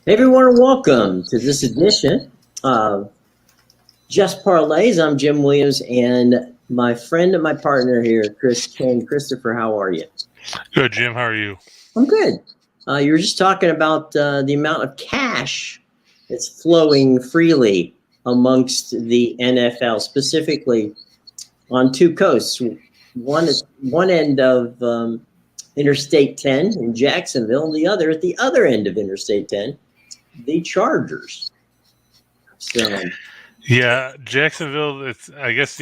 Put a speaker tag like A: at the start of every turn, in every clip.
A: Hey everyone, welcome to this edition of Just Parlays. I'm Jim Williams, and my friend and my partner here, Chris King. Christopher, how are you?
B: Good, Jim. How are you?
A: I'm good. You were just talking about the amount of cash that's flowing freely amongst the NFL, specifically on two coasts. One at one end of Interstate 10 in Jacksonville, and the other at the other end of Interstate 10, the Chargers. So,
B: Yeah, Jacksonville. I guess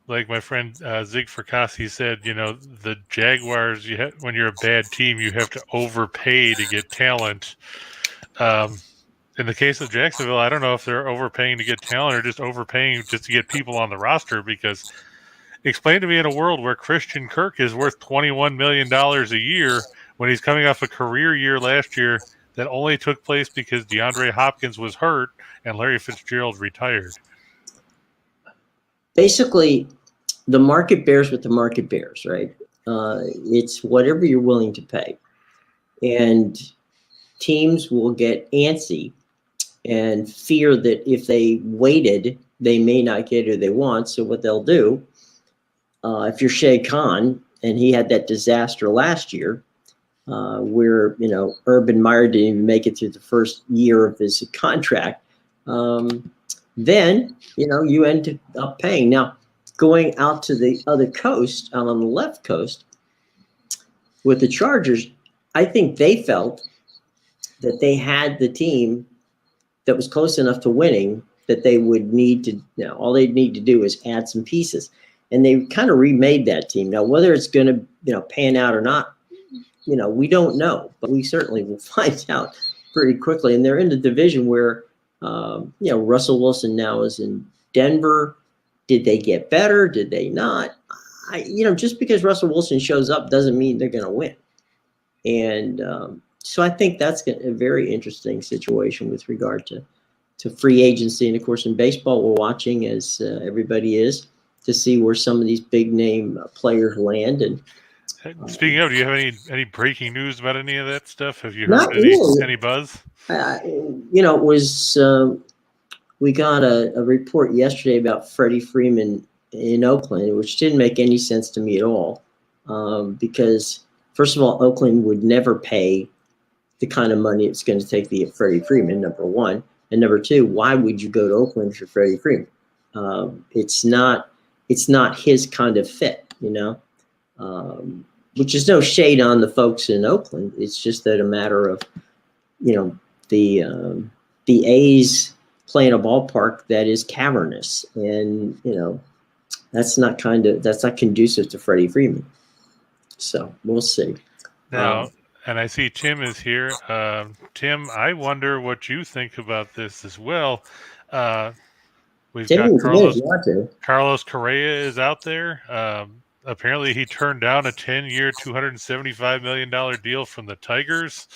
B: like my friend Zig Fracassi said, the Jaguars. When you're a bad team, you have to overpay to get talent. In the case of Jacksonville, I don't know if they're overpaying to get talent or just overpaying just to get people on the roster. Because explain to me in a world where Christian Kirk is worth $21 million a year when he's coming off a career year last year that only took place because DeAndre Hopkins was hurt and Larry Fitzgerald retired.
A: Basically, the market bears what the market bears, right? It's whatever you're willing to pay. And teams will get antsy and fear that if they waited, they may not get who they want. So what they'll do, if you're Shea Khan, and he had that disaster last year, where Urban Meyer didn't even make it through the first year of his contract, then you end up paying. Now, going out to the other coast, out on the left coast, with the Chargers, I think they felt that they had the team that was close enough to winning that they would need to. All they'd need to do is add some pieces, and they kind of remade that team. Now, whether it's going to pan out or not, we don't know, but we certainly will find out pretty quickly. And they're in the division where, Russell Wilson now is in Denver. Did they get better? Did they not? Just because Russell Wilson shows up doesn't mean they're going to win. And so I think that's a very interesting situation with regard to free agency. And of course, in baseball, we're watching, as everybody is, to see where some of these big name players land. And
B: speaking of, do you have any breaking news about any of that stuff? Have you
A: Not
B: heard
A: really.
B: any buzz?
A: It was we got a report yesterday about Freddie Freeman in Oakland, which didn't make any sense to me at all, because first of all, Oakland would never pay the kind of money it's going to take to get Freddie Freeman, number one, and number two, why would you go to Oakland for Freddie Freeman? It's not his kind of fit, which is no shade on the folks in Oakland. It's just that a matter of, the A's playing a ballpark that is cavernous, and that's not conducive to Freddie Freeman. So we'll see.
B: Now, and I see Tim is here. Tim, I wonder what you think about this as well. We've got Carlos Correa is out there. Apparently, he turned down a 10-year, $275 million deal from the Tigers.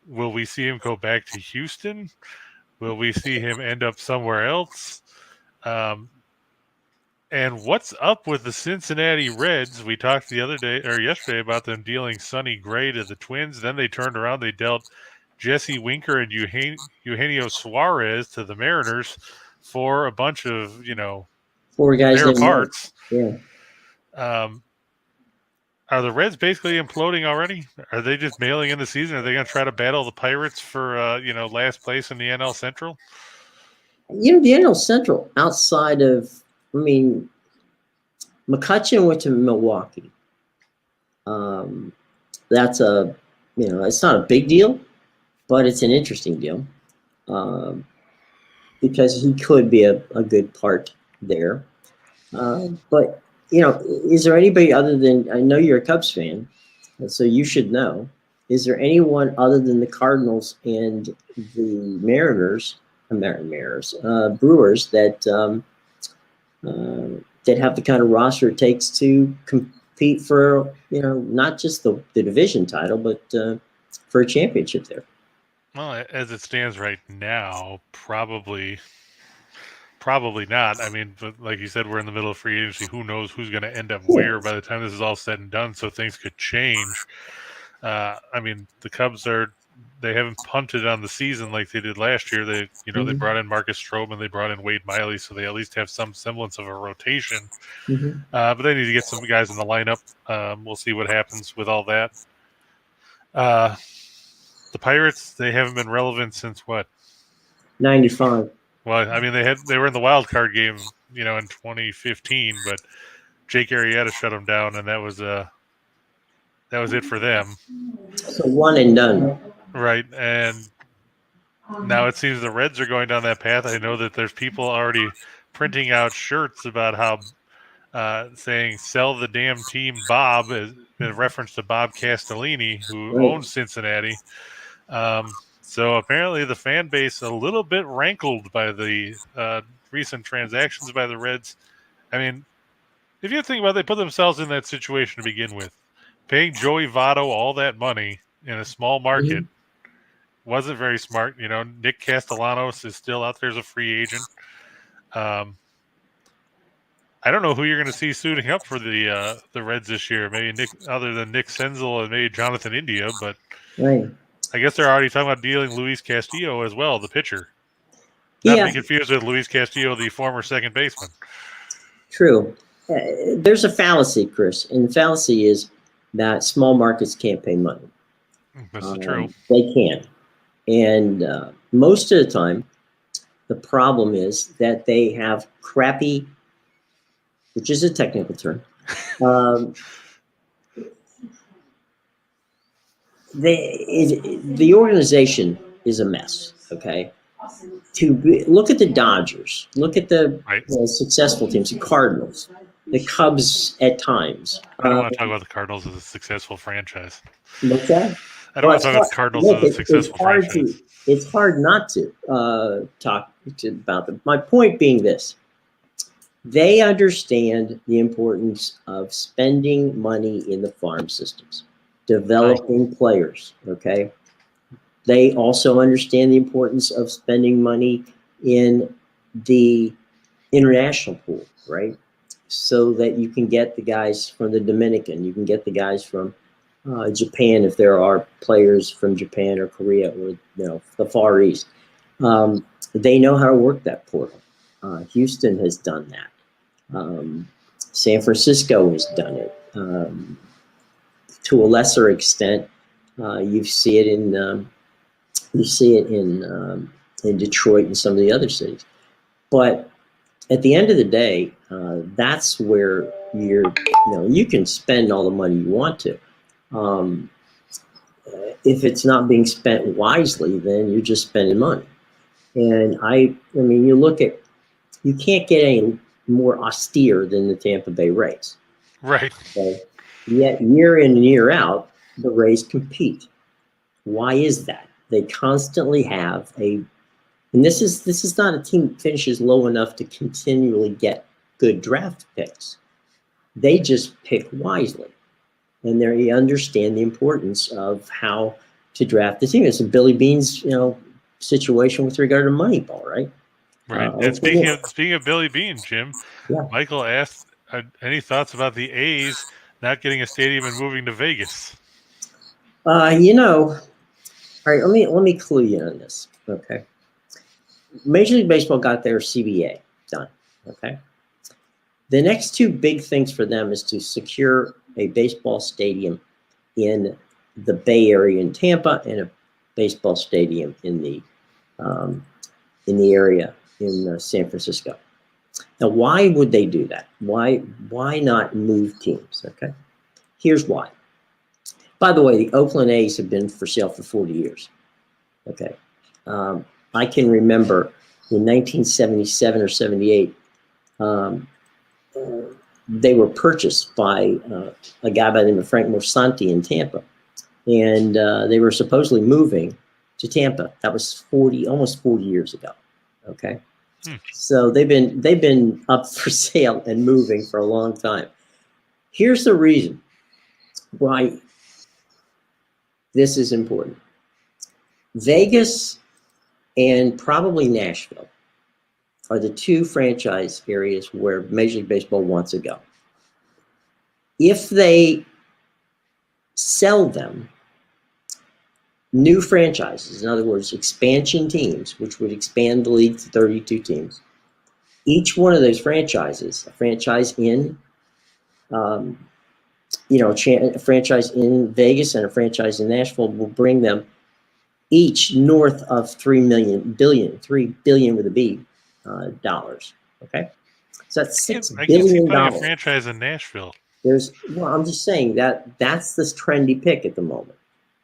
B: Will we see him go back to Houston? Will we see him end up somewhere else? And what's up with the Cincinnati Reds? We talked yesterday about them dealing Sonny Gray to the Twins. Then they turned around. They dealt Jesse Winker and Eugenio Suarez to the Mariners for a bunch of,
A: four guys
B: spare parts.
A: Yeah.
B: Are the Reds basically imploding already? Are they just mailing in the season? Are they going to try to battle the Pirates for, last place in the NL Central?
A: The NL Central, outside of, McCutchen went to Milwaukee. That's it's not a big deal, but it's an interesting deal, because he could be a good part there. But is there anybody other than, I know you're a Cubs fan, so you should know, is there anyone other than the Cardinals and the Brewers that have the kind of roster it takes to compete for, not just the division title, but for a championship there?
B: Well, as it stands right now, probably not. But like you said, we're in the middle of free agency. Who knows who's going to end up where by the time this is all said and done, so things could change. The Cubs are they haven't punted on the season like they did last year. They they brought in Marcus Stroman, they brought in Wade Miley, so they at least have some semblance of a rotation. But they need to get some guys in the lineup. We'll see what happens with all that. The Pirates, they haven't been relevant since what?
A: 95.
B: Well, I mean, they were in the wild card game, in 2015, but Jake Arrieta shut them down, and that was it for them.
A: So one and done.
B: Right, and now it seems the Reds are going down that path. I know that there's people already printing out shirts about how saying "sell the damn team, Bob," is in reference to Bob Castellini, who owns Cincinnati. So apparently the fan base a little bit rankled by the recent transactions by the Reds. I mean, if you think about it, they put themselves in that situation to begin with. Paying Joey Votto all that money in a small market wasn't very smart. Nick Castellanos is still out there as a free agent. I don't know who you're going to see suiting up for the Reds this year. Maybe other than Nick Senzel and maybe Jonathan India, but I guess they're already talking about dealing Luis Castillo as well, the pitcher. Not to be confused with Luis Castillo, the former second baseman.
A: True. There's a fallacy, Chris, and the fallacy is that small markets can't pay money.
B: That's true.
A: They can. And most of the time, the problem is that they have crappy, which is a technical term, the organization is a mess, okay? Look at the Dodgers, look at the successful teams, the Cardinals, the Cubs at times.
B: I don't want to talk about the Cardinals as a successful franchise.
A: What's that?
B: I don't want to talk about the Cardinals as a successful franchise.
A: It's hard not to talk about them. My point being this. They understand the importance of spending money in the farm systems, developing players, okay? They also understand the importance of spending money in the international pool, right? So that you can get the guys from the Dominican, you can get the guys from Japan if there are players from Japan or Korea or the Far East. They know how to work that portal. Houston has done that. San Francisco has done it to a lesser extent. You see it in Detroit and some of the other cities. But at the end of the day, that's where you can spend all the money you want to. If it's not being spent wisely, then you're just spending money. And I mean, you can't get any more austere than the Tampa Bay Rays.
B: Right.
A: Okay? Yet year in and year out, the Rays compete. Why is that? They constantly have and this is not a team that finishes low enough to continually get good draft picks. They just pick wisely. And they understand the importance of how to draft the team. It's a Billy Beane's, situation with regard to Moneyball, right?
B: Right. And speaking of Billy Beane, Jim, Michael asked, any thoughts about the A's not getting a stadium and moving to Vegas?
A: All right, let me clue you on this, okay? Major League Baseball got their CBA done, okay? The next two big things for them is to secure a baseball stadium in the Bay Area in Tampa and a baseball stadium in the area in San Francisco. Now, why would they do that? Why not move teams? Okay, here's why. By the way, the Oakland A's have been for sale for 40 years. Okay, I can remember in 1977 or 78, they were purchased by a guy by the name of Frank Morsanti in Tampa, and they were supposedly moving to Tampa. That was almost 40 years ago. Okay. So they've been up for sale and moving for a long time. Here's the reason why this is important. Vegas and probably Nashville are the two franchise areas where Major League Baseball wants to go. If they sell them, new franchises, in other words, expansion teams, which would expand the league to 32 teams. Each one of those franchises, a franchise in, a franchise in Vegas and a franchise in Nashville, will bring them each north of $3 billion with a B, dollars. Okay, so that's $6 billion.
B: Putting a franchise in Nashville.
A: I'm just saying that's this trendy pick at the moment.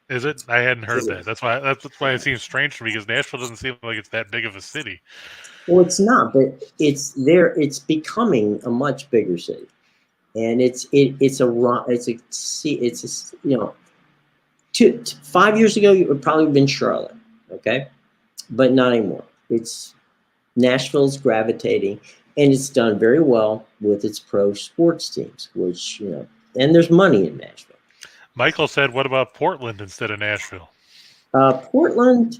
B: Is it? I hadn't heard that. That's why it seems strange to me, because Nashville doesn't seem like it's that big of a city.
A: Well, it's not, but it's there. It's becoming a much bigger city, and it's 5 years ago it would probably have been Charlotte, okay, but not anymore. It's Nashville's gravitating, and it's done very well with its pro sports teams, which and there's money in Nashville.
B: Michael said, "What about Portland instead of Nashville?"
A: Portland.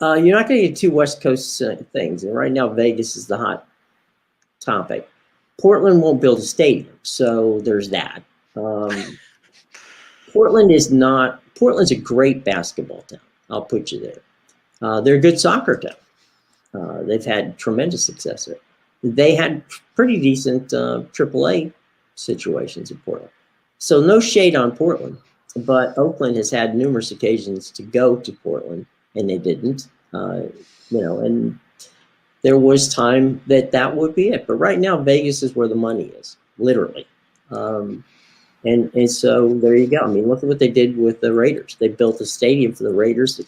A: You're not going to get two West Coast things, and right now Vegas is the hot topic. Portland won't build a stadium, so there's that. Portland's a great basketball town. I'll put you there. They're a good soccer town. They've had tremendous success there. They had pretty decent AAA situations in Portland. So no shade on Portland, but Oakland has had numerous occasions to go to Portland, and they didn't. And there was time that would be it. But right now, Vegas is where the money is, literally. And so there you go. I mean, look at what they did with the Raiders. They built a stadium for the Raiders that,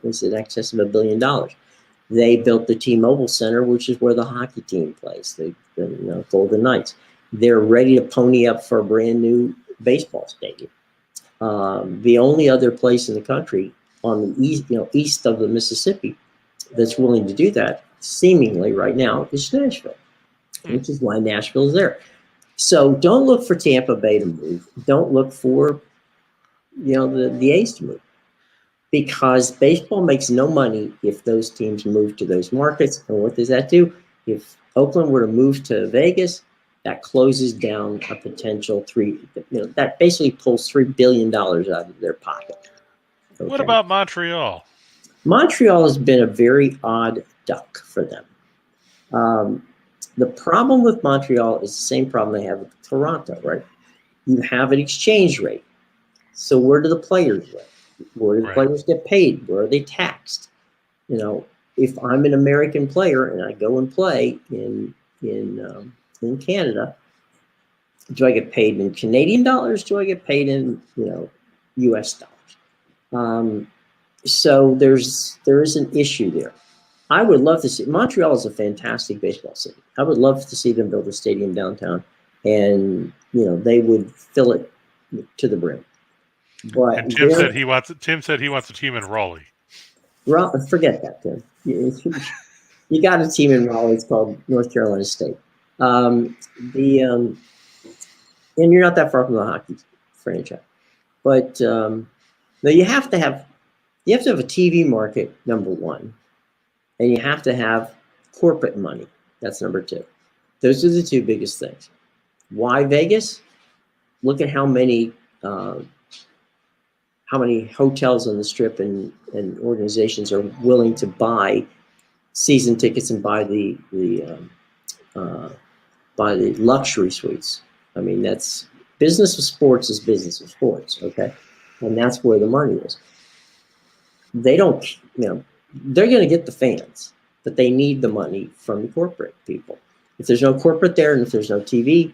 A: was in excess of $1 billion. They built the T-Mobile Center, which is where the hockey team plays, the Golden Knights. They're ready to pony up for a brand new baseball stadium. The only other place in the country on the east of the Mississippi that's willing to do that, seemingly right now, is Nashville, which is why Nashville is there. So don't look for Tampa Bay to move. Don't look for, the A's to move, because baseball makes no money if those teams move to those markets. And what does that do? If Oakland were to move to Vegas, that closes down a potential that basically pulls $3 billion out of their pocket. Okay.
B: What about Montreal?
A: Montreal has been a very odd duck for them. The problem with Montreal is the same problem they have with Toronto, right? You have an exchange rate. So where do the players live? Where do the players get paid? Where are they taxed? If I'm an American player and I go and play in Canada, do I get paid in Canadian dollars? Do I get paid in U.S. dollars? So there is an issue there. I would love to see. Montreal is a fantastic baseball city. I would love to see them build a stadium downtown, and they would fill it to the brim. But
B: and Tim said he wants a team in Raleigh.
A: Forget that, Tim. You got a team in Raleigh. It's called North Carolina State. And you're not that far from the hockey franchise, but you have to have a TV market, number one, and you have to have corporate money. That's number two. Those are the two biggest things. Why Vegas? Look at how many hotels on the Strip and organizations are willing to buy season tickets and buy the luxury suites. I mean, that's business of sports is business of sports, okay? And that's where the money is. They don't, they're going to get the fans, but they need the money from the corporate people. If there's no corporate there, and if there's no TV,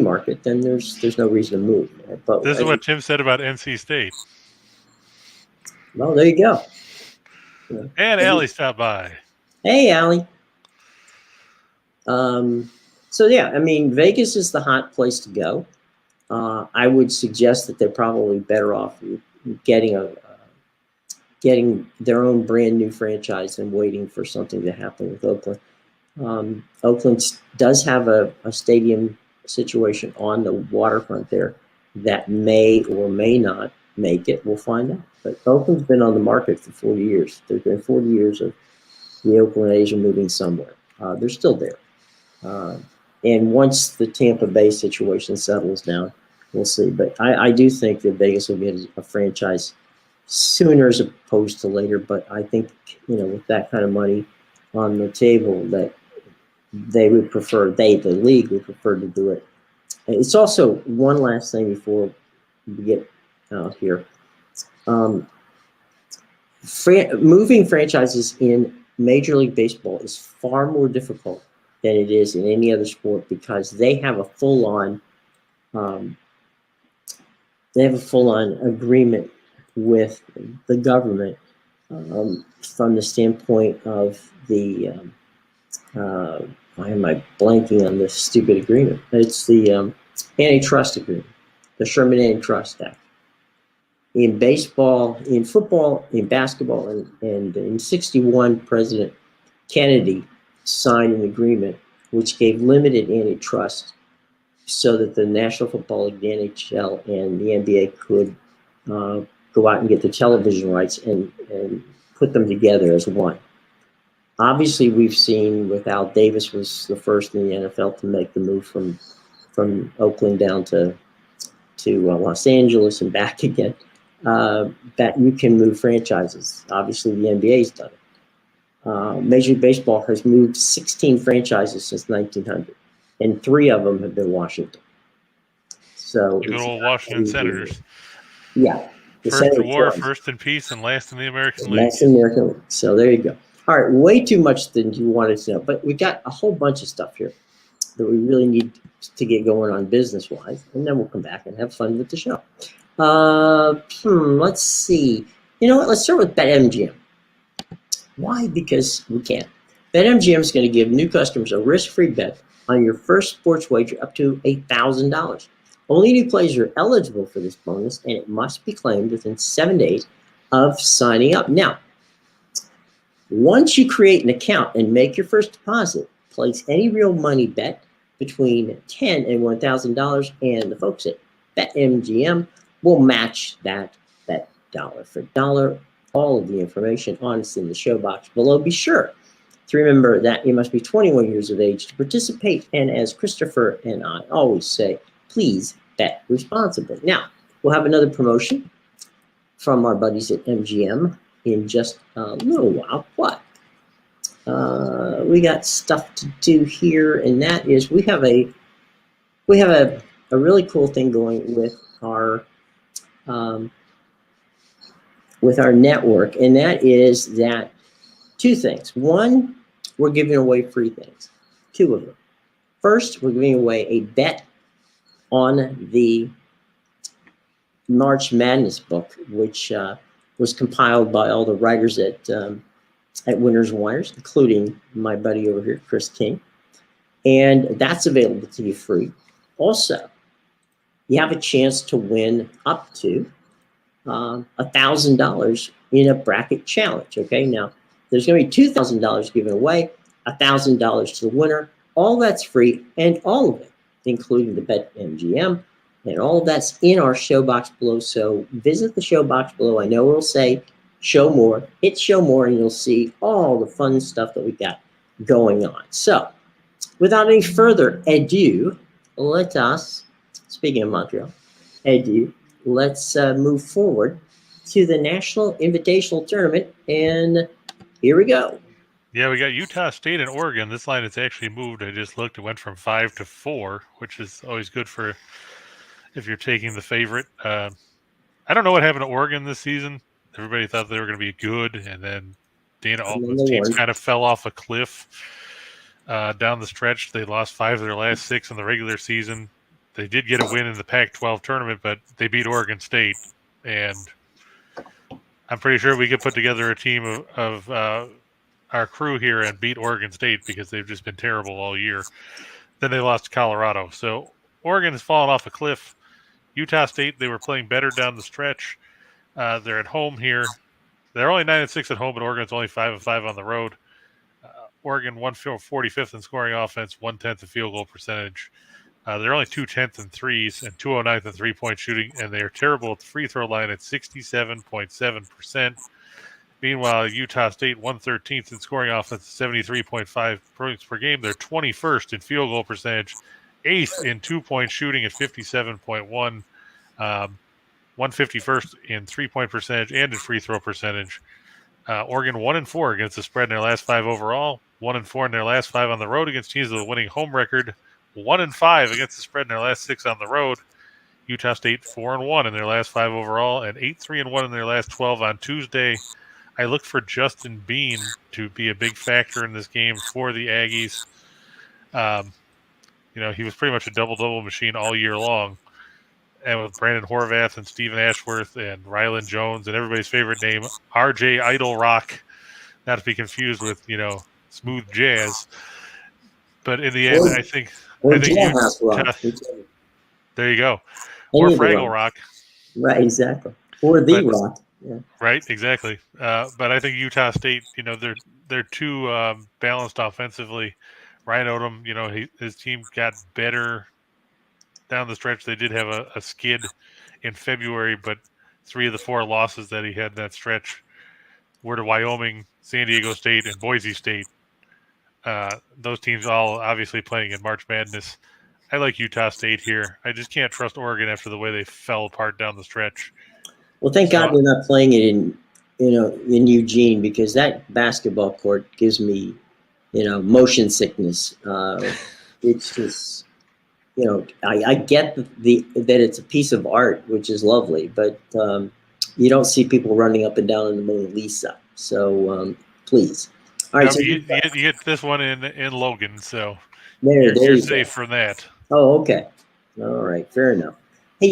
A: market, then there's no reason to move. But
B: this is what Tim said about NC State.
A: Well, there you go.
B: And Allie stopped by.
A: Hey, Allie. So yeah, I mean, Vegas is the hot place to go. I would suggest that they're probably better off getting their own brand new franchise and waiting for something to happen with Oakland. Oakland does have a stadium situation on the waterfront there that may or may not make it. We'll find out. But Oakland's been on the market for 40 years. There's been 40 years of the Oakland A's moving somewhere. They're still there. And once the Tampa Bay situation settles down, we'll see. But I do think that Vegas will get a franchise sooner as opposed to later. But I think, with that kind of money on the table, that they would prefer, the league would prefer to do it. And it's also one last thing before we get out here. Moving franchises in Major League Baseball is far more difficult than it is in any other sport because they have a full-on agreement with the government from the standpoint of the why am I blanking on this stupid agreement? It's the antitrust agreement, the Sherman Antitrust Act. In baseball, in football, in basketball, and in 1961, President Kennedy signed an agreement which gave limited antitrust so that the National Football League, the NHL, and the NBA could go out and get the television rights and put them together as one. Obviously, we've seen with Al Davis was the first in the NFL to make the move from Oakland down to Los Angeles and back again, that you can move franchises. Obviously, the NBA's done it. Major League Baseball has moved 16 franchises since 1900, and 3 of them have been Washington. So
B: good old Washington Senators.
A: Yeah.
B: First in war, first in peace, and last in the American League.
A: Last in the American League. So there you go. All right, way too much than you wanted to know, but we got a whole bunch of stuff here that we really need to get going on business-wise, and then we'll come back and have fun with the show. Let's see. You know what? Let's start with BetMGM. Why? Because we can. BetMGM is going to give new customers a risk-free bet on your first sports wager up to $1,000. Only new players are eligible for this bonus, and it must be claimed within 7 days of signing up. Now, once you create an account and make your first deposit, place any real money bet between $10 and $1,000, and the folks at BetMGM will match that bet dollar for dollar. All of the information on is in the show box below. Be sure to remember that you must be 21 years of age to participate, and as Christopher and I always say, please bet responsibly. Now, we'll have another promotion from our buddies at MGM in just a little while. But we got stuff to do here, and that is we have a really cool thing going with our network, and that is that 2 things. 1, we're giving away free things. 2 of them. First, we're giving away a bet on the March Madness book, which was compiled by all the writers at Winners and Whiners, including my buddy over here, Chris King. And that's available to you free. Also, you have a chance to win up to $1,000 in a bracket challenge. Okay, now there's going to be $2,000 given away, $1,000 to the winner. All that's free, and all of it, including the BetMGM, and all of that's in our show box below. So visit the show box below. I know it'll say show more. Hit show more, and you'll see all the fun stuff that we got going on. So without any further ado, let us, speaking of Montreal, let's move forward to the National Invitational Tournament, and here we go.
B: Yeah, we got Utah State and Oregon. This line has actually moved. I just looked. It went from 5 to 4, which is always good for if you're taking the favorite. I don't know what happened to Oregon this season. Everybody thought they were going to be good, and then Dana Altman's teams kind of fell off a cliff down the stretch. They lost 5 of their last 6 in the regular season. They did get a win in the Pac-12 tournament, but they beat Oregon State, and I'm pretty sure we could put together a team of our crew here and beat Oregon State because they've just been terrible all year. Then they lost to Colorado. So Oregon has fallen off a cliff. Utah State, they were playing better down the stretch. They're at home here. They're only 9-6 at home, but Oregon's only 5-5 on the road. Oregon 145th in scoring offense, 1/10 in field goal percentage. They're only 2/10 in threes and 209th in three-point shooting, and they are terrible at the free throw line at 67.7%. Meanwhile, Utah State 113th in scoring offense, 73.5 points per game. They're 21st in field goal percentage 8th in 2-point shooting at 57.1, 151st in 3-point percentage and in free throw percentage. Oregon 1-4 against the spread in their last 5 overall, 1-4 in their last 5 on the road against teams with a winning home record, 1-5 against the spread in their last 6 on the road. Utah State 4-1 in their last 5 overall and 8-3-1 in their last 12 on Tuesday. I looked for Justin Bean to be a big factor in this game for the Aggies. He was pretty much a double-double machine all year long. And with Brandon Horvath and Stephen Ashworth and Rylan Jones and everybody's favorite name, RJ Idle Rock, not to be confused with, Smooth Jazz. But in the end, I think
A: Jailhouse Rock.
B: There you go. Or Fraggle Rock.
A: Right, exactly. Or the Rock. Yeah.
B: Right, exactly. But I think Utah State, they're too balanced offensively. Ryan Odom, his team got better down the stretch. They did have a skid in February, but 3 of the 4 losses that he had in that stretch were to Wyoming, San Diego State, and Boise State. Those teams all obviously playing in March Madness. I like Utah State here. I just can't trust Oregon after the way they fell apart down the stretch.
A: Well, thank God they're not playing it in Eugene, because that basketball court gives me, motion sickness. It's just, I get that it's a piece of art, which is lovely, but you don't see people running up and down in the Mona Lisa. So please. All right.
B: You get this one in Logan, so
A: you're
B: safe from that.
A: Oh, okay. All right. Fair enough. Hey,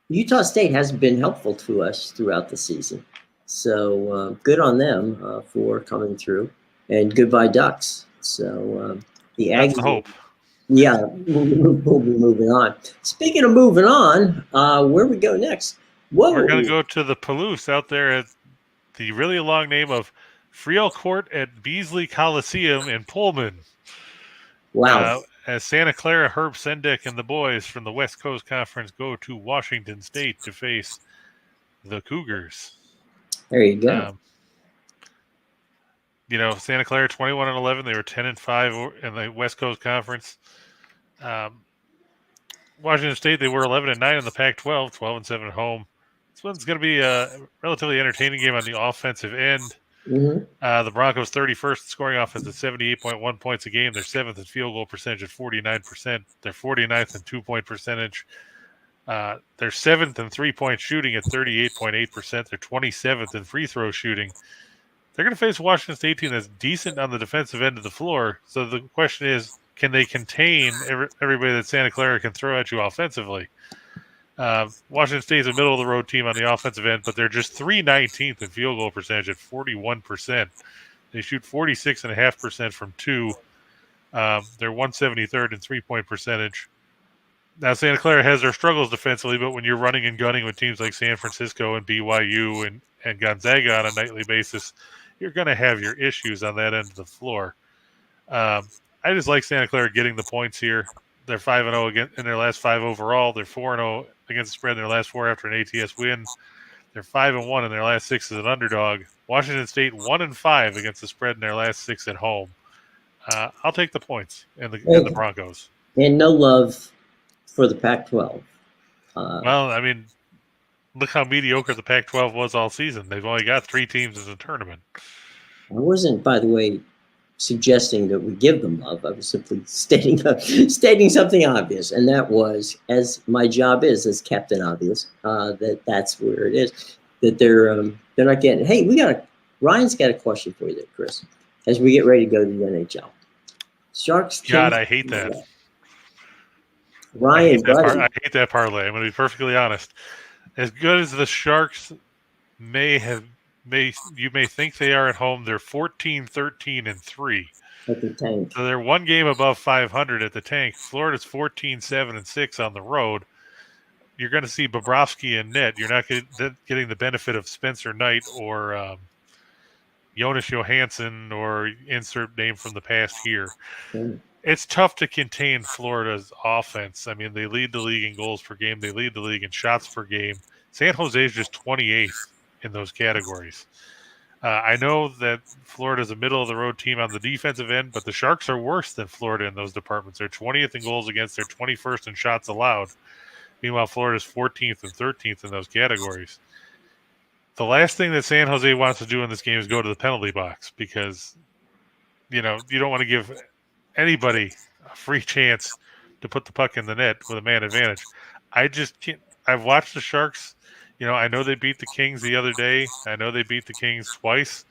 A: Utah State has been helpful to us throughout the season. So good on them for coming through, and goodbye Ducks. So the Aggies.
B: That's the hope.
A: Yeah, we'll be moving on. Speaking of moving on, where we go next?
B: We're going to go to the Palouse out there at the really long name of Friel Court at Beasley Coliseum in Pullman.
A: Wow.
B: As Santa Clara, Herb Sendek and the boys from the West Coast Conference go to Washington State to face the Cougars.
A: There you go.
B: Santa Clara 21-11. They were 10-5 in the West Coast Conference. Washington State, they were 11-9 in the Pac-12, 12-7 at home. This one's going to be a relatively entertaining game on the offensive end.
A: Mm-hmm.
B: The Broncos 31st scoring offense at 78.1 points a game. They're 7th in field goal percentage at 49%. They're 49th in 2-point percentage. They're 7th in 3-point shooting at 38.8%. They're 27th in free throw shooting. They're going to face a Washington State team that's decent on the defensive end of the floor. So the question is, can they contain everybody that Santa Clara can throw at you offensively? Washington State is a middle-of-the-road team on the offensive end, but they're just 319th in field goal percentage at 41%. They shoot 46.5% from 2. They're 173rd in 3-point percentage. Now, Santa Clara has their struggles defensively, but when you're running and gunning with teams like San Francisco and BYU and Gonzaga on a nightly basis, you're going to have your issues on that end of the floor. I just like Santa Clara getting the points here. They're 5-0 again in their last 5 overall. They're 4-0 against the spread in their last 4 after an ATS win. They're 5-1 in their last 6 as an underdog. Washington State 1-5 against the spread in their last 6 at home. I'll take the points and the Broncos.
A: And no love for the Pac-12.
B: Well, I mean, look how mediocre the Pac-12 was all season. They've only got 3 teams in the tournament.
A: I wasn't, by the way, suggesting that we give them love. I was simply stating something obvious, and that was, as my job is as Captain Obvious, that's where it is. That they're not getting. Hey, Ryan's got a question for you there, Chris, as we get ready to go to the NHL. Sharks.
B: God, I hate that.
A: Ryan,
B: I hate that parlay. I'm going to be perfectly honest. As good as the Sharks you may think they are at home, they're 14-13-3.
A: At the Tank.
B: So they're 1 game above 500 at the Tank. Florida's 14-7-6 on the road. You're going to see Bobrovsky and net. You're not getting the benefit of Spencer Knight or Jonas Johansson or insert name from the past here. It's tough to contain Florida's offense. I mean, they lead the league in goals per game. They lead the league in shots per game. San Jose is just 28th in those categories. I know that Florida's a middle-of-the-road team on the defensive end, but the Sharks are worse than Florida in those departments. They're 20th in goals against, they're 21st in shots allowed. Meanwhile, Florida's 14th and 13th in those categories. The last thing that San Jose wants to do in this game is go to the penalty box because, you don't want to give anybody a free chance to put the puck in the net with a man advantage. I just can't. I've watched the Sharks. I know they beat the Kings the other day. I know they beat the Kings twice,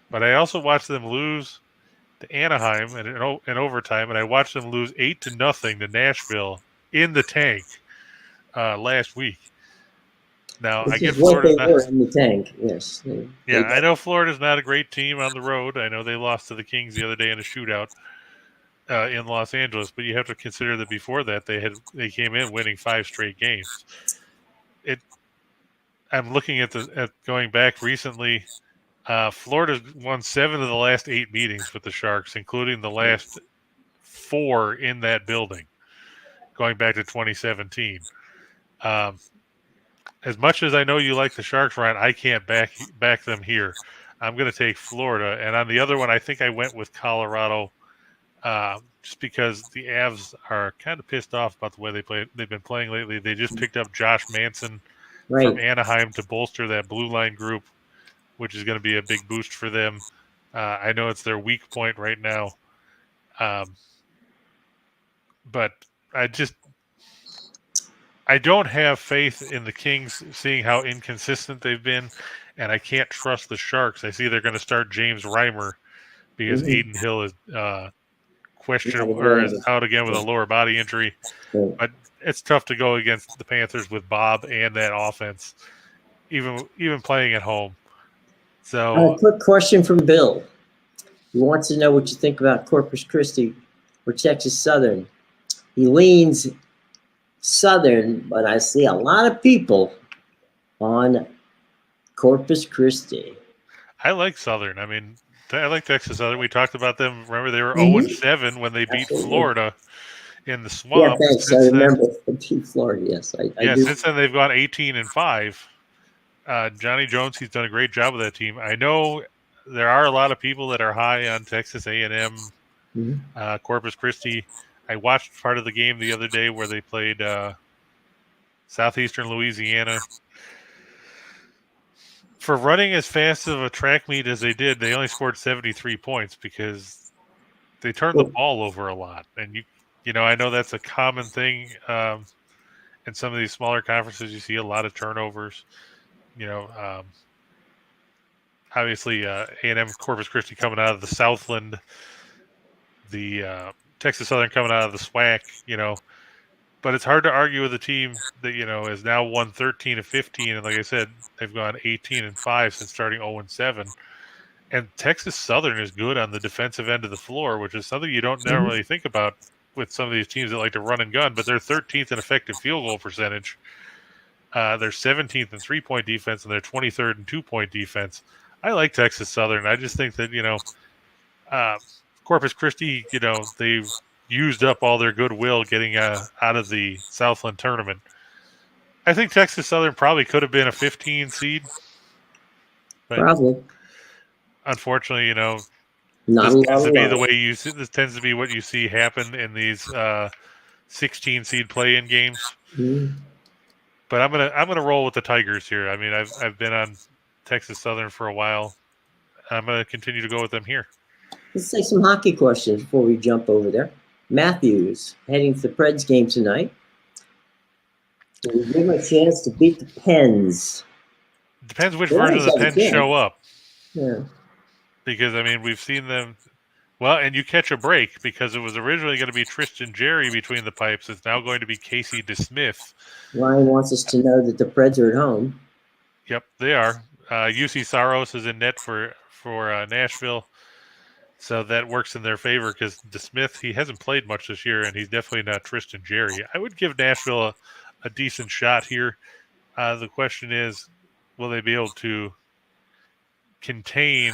B: but I also watched them lose to Anaheim in overtime, and I watched them lose 8-0 to Nashville in the tank last week. Now, I get Florida's not
A: in the tank. Yes.
B: I know Florida's not a great team on the road. I know they lost to the Kings the other day in a shootout in Los Angeles, but you have to consider that before that they came in winning 5 straight games. I'm looking at going back recently. Florida's won 7 of the last 8 meetings with the Sharks, including the last 4 in that building, going back to 2017. As much as I know you like the Sharks, Ryan, I can't back them here. I'm going to take Florida, and on the other one, I think I went with Colorado, just because the Avs are kind of pissed off about the way they've been playing lately. They just picked up Josh Manson from Anaheim to bolster that blue line group, which is going to be a big boost for them. I know it's their weak point right now, but I don't have faith in the Kings, seeing how inconsistent they've been, and I can't trust the Sharks. I see they're going to start James Reimer because Aiden Hill is questionable or is out again with a lower body injury. But it's tough to go against the Panthers with Bob and that offense, even playing at home. So,
A: a quick question from Bill. He wants to know what you think about Corpus Christi or Texas Southern. He leans Southern, but I see a lot of people on Corpus Christi.
B: I like Southern. I mean, I like Texas Southern. We talked about them. Remember, they were 0-7 when they beat Florida in the Swamp.
A: Yeah, thanks. I remember beat Florida. Yes, I do.
B: Since then they've gone 18-5. Johnny Jones, he's done a great job with that team. I know there are a lot of people that are high on Texas A&M, Corpus Christi. I watched part of the game the other day where they played Southeastern Louisiana. For running as fast of a track meet as they did, they only scored 73 points because they turned the ball over a lot. And I know that's a common thing in some of these smaller conferences. You see a lot of turnovers. Obviously A&M Corpus Christi coming out of the Southland, the Texas Southern coming out of the SWAC, but it's hard to argue with a team that, has now won 13 of 15. And like I said, they've gone 18-5 since starting 0-7. And Texas Southern is good on the defensive end of the floor, which is something you don't normally think about with some of these teams that like to run and gun, but they're 13th in effective field goal percentage. They're 17th in 3-point defense, and they're 23rd in 2-point defense. I like Texas Southern. I just think that, Corpus Christi, they've used up all their goodwill getting out of the Southland tournament. I think Texas Southern probably could have been a 15 seed. But
A: probably.
B: Unfortunately,
A: Not
B: this tends to be the way this tends to be what you see happen in these 16 seed play-in games. But I'm gonna roll with the Tigers here. I mean, I've been on Texas Southern for a while. I'm gonna continue to go with them here.
A: Let's say some hockey questions before we jump over there. Matthews heading to the Preds game tonight. Will we give him a chance to beat the Pens?
B: Depends which version of the Pens show up.
A: Yeah.
B: Because, I mean, we've seen them. Well, and you catch a break because it was originally going to be Tristan Jerry between the pipes. It's now going to be Casey DeSmith.
A: Ryan wants us to know that the Preds are at home.
B: Yep, they are. UC Saros is in net for Nashville. So that works in their favor because DeSmith, he hasn't played much this year, and he's definitely not Tristan Jerry. I would give Nashville a decent shot here. The question is, will they be able to contain,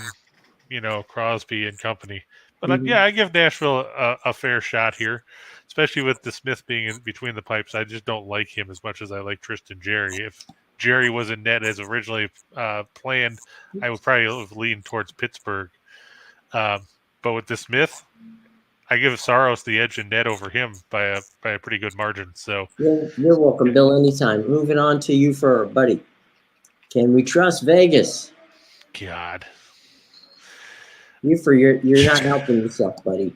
B: Crosby and company? But I give Nashville a fair shot here, especially with DeSmith being in between the pipes. I just don't like him as much as I like Tristan Jerry. If Jerry was in net as originally planned, I would probably have leaned towards Pittsburgh. But with the Smith, I give Saros the edge in net over him by a pretty good margin. So
A: You're welcome, Bill. Anytime. Moving on to you for buddy. Can we trust Vegas?
B: God,
A: You're not helping yourself, buddy.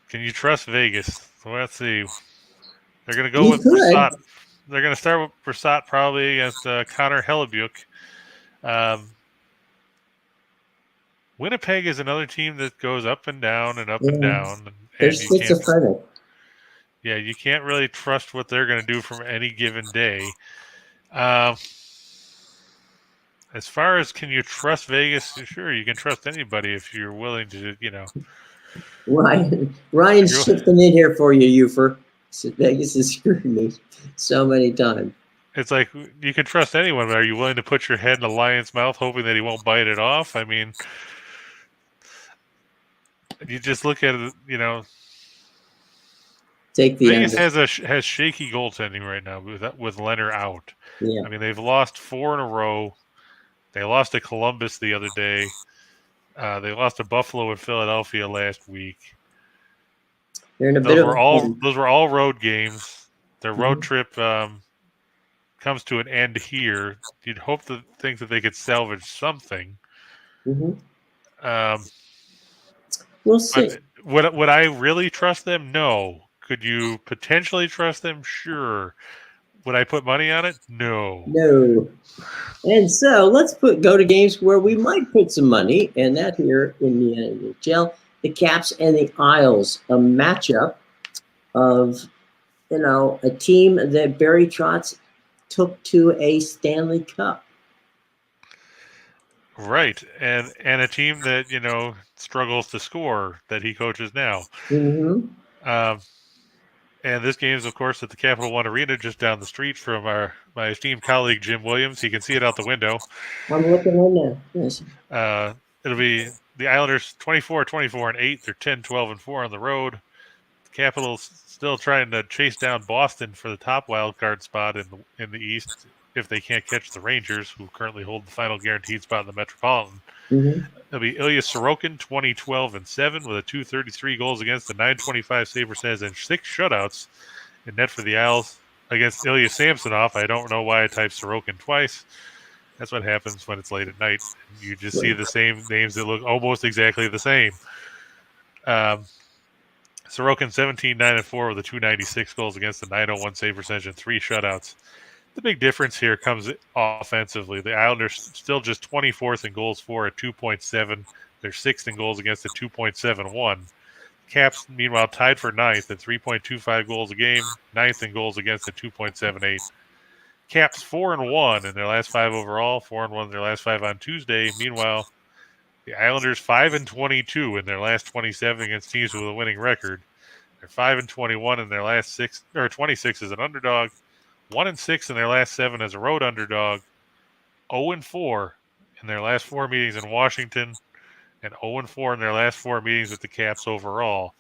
B: can you trust Vegas? So let's see. They're going to go
A: You
B: with
A: could.
B: Brissett. They're going to start with Brissett probably against Connor Hellebuyck. Winnipeg is another team that goes up and down and up and down.
A: They're
B: And you
A: schizophrenic.
B: you can't really trust what they're going to do from any given day. As far as can you trust Vegas, sure, you can trust anybody if you're willing to,
A: Ryan's shifting in here for you, Ufer. Vegas has screwed me so many times.
B: It's like you can trust anyone, but are you willing to put your head in the lion's mouth hoping that he won't bite it off? I mean, you just look at it,
A: Take the
B: Vegas has shaky goaltending right now with Leonard out.
A: Yeah.
B: I mean, they've lost 4 in a row. They lost to Columbus the other day. They lost to Buffalo and Philadelphia last week.
A: They're in a
B: those were all road games. Their road trip comes to an end here. You'd hope to think that they could salvage something.
A: We'll see.
B: Would I really trust them? No. Could you potentially trust them? Sure. Would I put money on it? No.
A: No. And so let's go to games where we might put some money, and that here in the NHL, the Caps and the Isles, a matchup of, a team that Barry Trotz took to a Stanley Cup.
B: Right, and a team that struggles to score that he coaches now. And this game is, of course, at the Capital One Arena, just down the street from my esteemed colleague Jim Williams. He can see it out the window.
A: I'm looking right now. Yes.
B: It'll be the Islanders 24-24-8. They're 10-12-4 on the road. The Capitals still trying to chase down Boston for the top wild card spot in the East if they can't catch the Rangers, who currently hold the final guaranteed spot in the Metropolitan. It'll be Ilya Sorokin, 20-12-7, with a 233 goals against, a 925 save percentage, and 6 shutouts in net for the Isles against Ilya Samsonov. I don't know why I typed Sorokin twice. That's what happens when it's late at night. You just see the same names that look almost exactly the same. Sorokin 17-9-4 with a 296 goals against, a 901 save percentage, and 3 shutouts. The big difference here comes offensively. The Islanders still just 24th in goals for at 2.7. They're 6th in goals against at 2.71. Caps, meanwhile, tied for 9th at 3.25 goals a game, 9th in goals against at 2.78. Caps 4-1 in their last 5 overall, 4-1 in their last 5 on Tuesday. Meanwhile, the Islanders 5-22 in their last 27 against teams with a winning record. They're 5-21 in their last 6, or 26 as an underdog. 1-6 in their last 7 as a road underdog, 0-4 in their last 4 meetings in Washington, and 0-4 in their last 4 meetings with the Caps overall.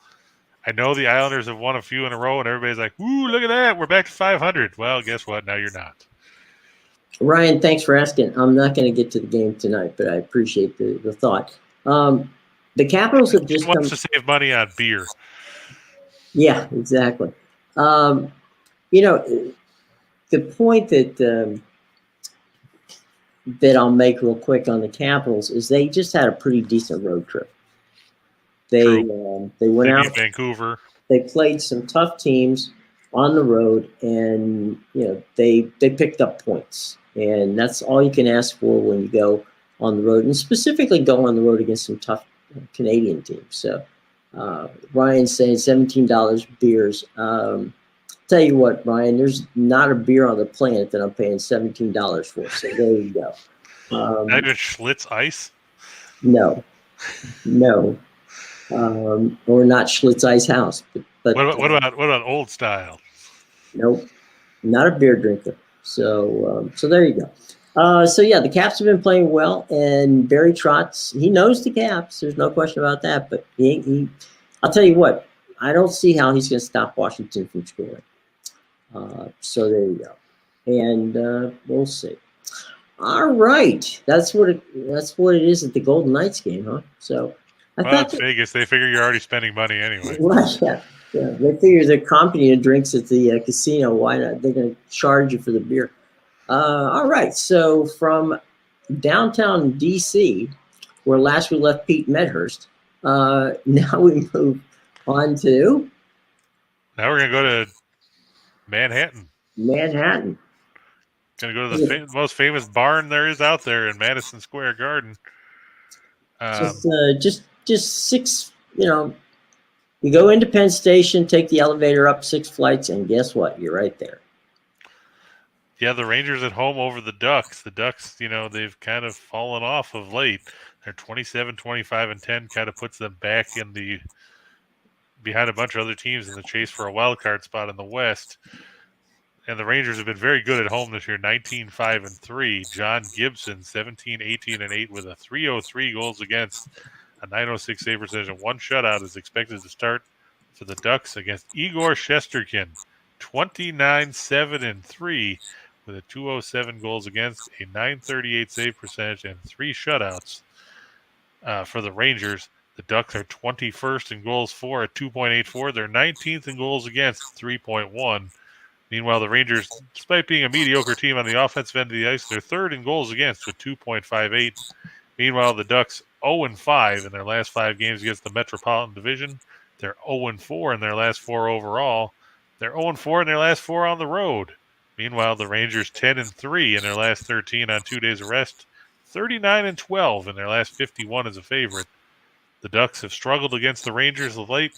B: I know the Islanders have won a few in a row, and everybody's like, "Ooh, look at that! We're back to 500." Well, guess what? Now you're not.
A: Ryan, thanks for asking. I'm not going to get to the game tonight, but I appreciate the thought. The Capitals have just
B: wants to save money on beer.
A: Yeah, exactly. The point that I'll make real quick on the Capitals is they just had a pretty decent road trip. They went out
B: Vancouver.
A: They played some tough teams on the road, and they picked up points, and that's all you can ask for when you go on the road, and specifically go on the road against some tough Canadian teams. So Ryan's saying $17 beers. Tell you what, Brian, there's not a beer on the planet that I'm paying $17 for. So there you go.
B: Not even Schlitz Ice?
A: No. Or not Schlitz Ice House. But
B: what about Old Style?
A: Nope, not a beer drinker. So there you go. The Caps have been playing well, and Barry Trotz, he knows the Caps. There's no question about that. But I'll tell you what, I don't see how he's going to stop Washington from scoring. So there you go. and we'll see. All right, that's what it is at the Golden Knights game, huh? So I
B: Well,
A: thought
B: it's Vegas. They figure you're already spending money anyway.
A: right, yeah, yeah. They figure they're comping you drinks at the casino. Why not? They're going to charge you for the beer. All right. So from downtown DC, where last we left Pete Medhurst, now we move on to
B: Now we're gonna go to Manhattan.
A: Manhattan.
B: Gonna go to the most famous barn there is out there in Madison Square Garden.
A: Just six. You go into Penn Station, take the elevator up 6 flights, and guess what? You're right there.
B: Yeah, the Rangers at home over the Ducks. The Ducks, they've kind of fallen off of late. They're 27, 25, and 10, kind of puts them back in behind a bunch of other teams in the chase for a wild card spot in the West. And the Rangers have been very good at home this year, 19, 5, and 3. John Gibson, 17, 18, and 8 with a 303 goals against, a 906 save percentage, and 1 shutout is expected to start for the Ducks against Igor Shesterkin, 29, 7, and 3 with a 207 goals against, a 938 save percentage, and 3 shutouts for the Rangers. The Ducks are 21st in goals for at 2.84. They're 19th in goals against, 3.1. Meanwhile, the Rangers, despite being a mediocre team on the offensive end of the ice, they're third in goals against with 2.58. Meanwhile, the Ducks 0-5 in their last 5 games against the Metropolitan Division. They're 0-4 in their last 4 overall. They're 0-4 in their last 4 on the road. Meanwhile, the Rangers 10-3 in their last 13 on 2 days of rest. 39-12 in their last 51 as a favorite. The Ducks have struggled against the Rangers of late,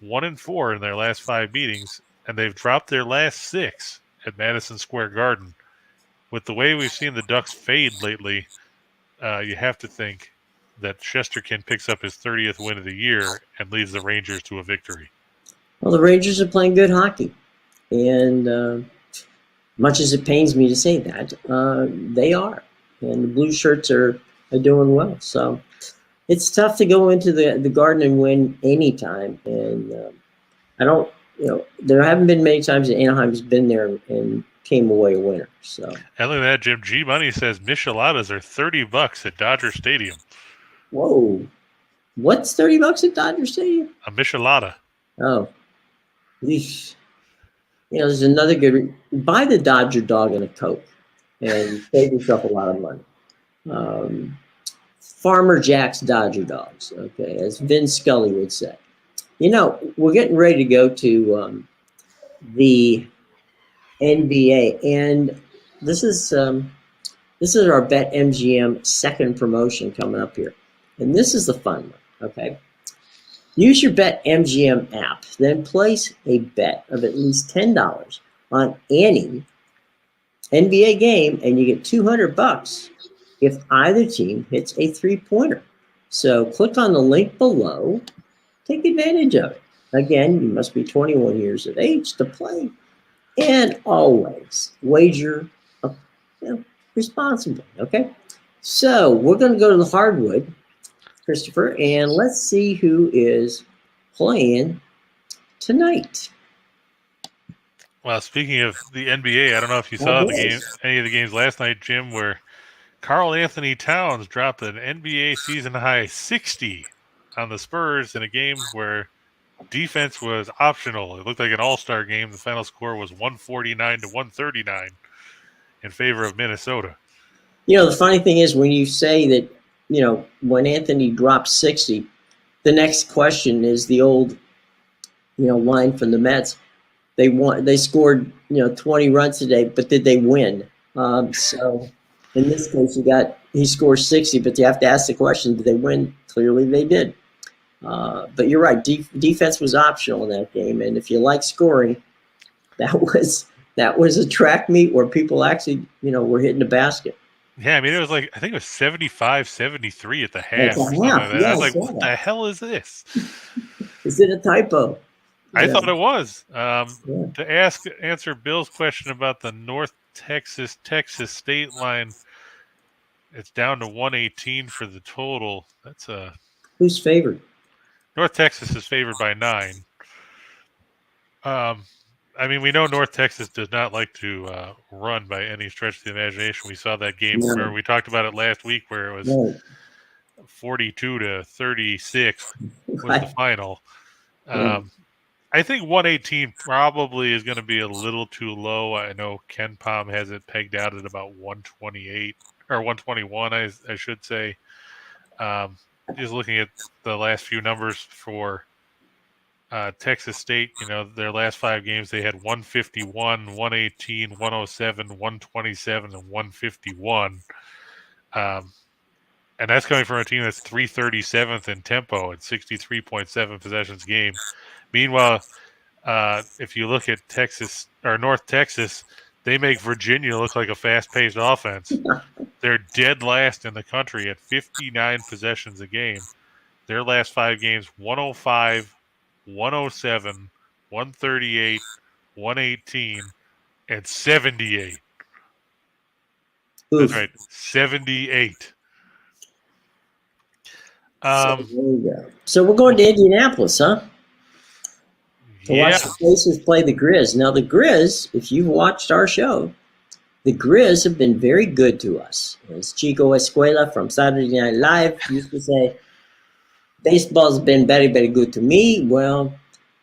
B: 1-4 in their last 5 meetings, and they've dropped their last 6 at Madison Square Garden. With the way we've seen the Ducks fade lately, you have to think that Shesterkin picks up his 30th win of the year and leads the Rangers to a victory.
A: Well, the Rangers are playing good hockey, and much as it pains me to say that, they are, and the blue shirts are doing well. So it's tough to go into the Garden and win anytime, and I don't. There haven't been many times that Anaheim's been there and came away a winner. So.
B: And look at that, Jim. G Money says micheladas are $30 at Dodger Stadium.
A: Whoa, what's $30 at Dodger Stadium?
B: A michelada.
A: Oh, eesh. There's another good. Buy the Dodger dog and a Coke, and save yourself a lot of money. Farmer Jack's Dodger dogs. Okay, as Vin Scully would say. We're getting ready to go to the NBA, and this is our Bet MGM second promotion coming up here, and this is the fun one. Okay, use your Bet MGM app, then place a bet of at least $10 on any NBA game, and you get $200 if either team hits a 3-pointer. So click on the link below. Take advantage of it. Again, you must be 21 years of age to play, and always wager responsibly. Okay, so we're going to go to the hardwood, Christopher, and let's see who is playing tonight.
B: Well, speaking of the NBA, I don't know if you saw any of the games last night, Jim, where Karl Anthony Towns dropped an NBA season high 60 on the Spurs in a game where defense was optional. It looked like an all-star game. The final score was 149-139 in favor of Minnesota.
A: The funny thing is when you say that, when Anthony dropped 60, the next question is the old, line from the Mets. They scored, 20 runs today, but did they win? So in this case, he scores 60, but you have to ask the question, did they win? Clearly they did. But you're right. Defense was optional in that game, and if you like scoring, that was a track meet where people actually, were hitting the basket.
B: Yeah, I mean, I think it was 75-73 at the half.
A: At the half, yeah,
B: I was like, what the hell is this?
A: Is it a typo?
B: I thought it was. To answer Bill's question about the North Texas state line, it's down to 118 for the total. That's
A: who's favored?
B: North Texas is favored by 9. I mean, we know North Texas does not like to run by any stretch of the imagination. We saw that game where
A: No,
B: we talked about it last week, where it was
A: right,
B: 42-36 was the
A: right,
B: final.
A: right.
B: I think 118 probably is going to be a little too low. I know Ken Palm has it pegged out at about 128 or 121, I should say. Just looking at the last few numbers for Texas State, their last 5 games, they had 151, 118, 107, 127, and 151. Um, and that's coming from a team that's 337th in tempo at 63.7 possessions a game. Meanwhile, if you look at Texas or North Texas, they make Virginia look like a fast-paced offense. They're dead last in the country at 59 possessions a game. Their last 5 games, 105, 107, 138, 118, and 78. That's
A: Oof.
B: right, 78.
A: So
B: Um,
A: there you go. So we're going to Indianapolis, huh? To watch
B: yeah,
A: the Pacers play the Grizz. Now the Grizz, if you've watched our show, the Grizz have been very good to us. As Chico Escuela from Saturday Night Live used to say, baseball's been very, very good to me. Well,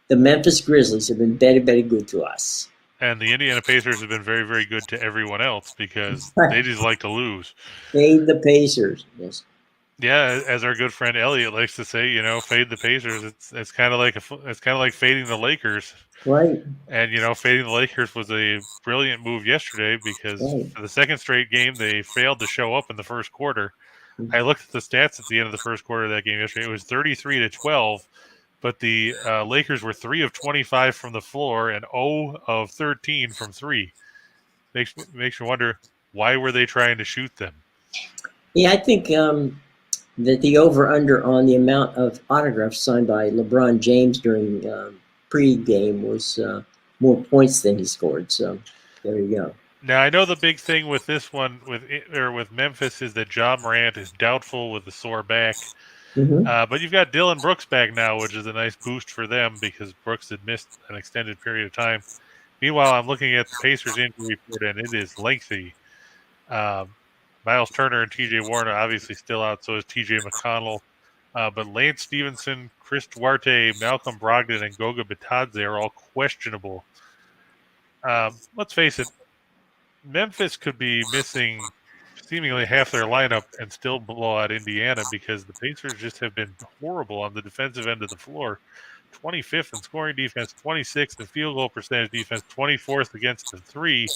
A: the Memphis Grizzlies have been very, very good to us.
B: and the Indiana Pacers have been very, very good to everyone else because they
A: Right.
B: just like to lose.
A: Fade the Pacers. Yes.
B: Yeah, as our good friend Elliot likes to say, fade the Pacers. It's kind of like fading the Lakers.
A: Right.
B: And fading the Lakers was a brilliant move yesterday because
A: Right.
B: for the second straight game they failed to show up in the first quarter. I looked at the stats at the end of the first quarter of that game yesterday. It was 33-12, but the Lakers were 3 of 25 from the floor and 0 of 13 from three. Makes me wonder, why were they trying to shoot them?
A: Yeah, I think that the over-under on the amount of autographs signed by LeBron James during pre-game was more points than he scored. So there you go.
B: Now I know the big thing with this one with Memphis is that Ja Morant is doubtful with a sore back.
A: Mm-hmm.
B: But you've got Dylan Brooks back now, which is a nice boost for them because Brooks had missed an extended period of time. Meanwhile, I'm looking at the Pacers injury report, and it is lengthy. Um, Miles Turner and T.J. Warren are obviously still out, so is T.J. McConnell. But Lance Stevenson, Chris Duarte, Malcolm Brogdon, and Goga Bitadze are all questionable. Let's face it, Memphis could be missing seemingly half their lineup and still blow out Indiana because the Pacers just have been horrible on the defensive end of the floor. 25th in scoring defense, 26th in field goal percentage defense, 24th against the three.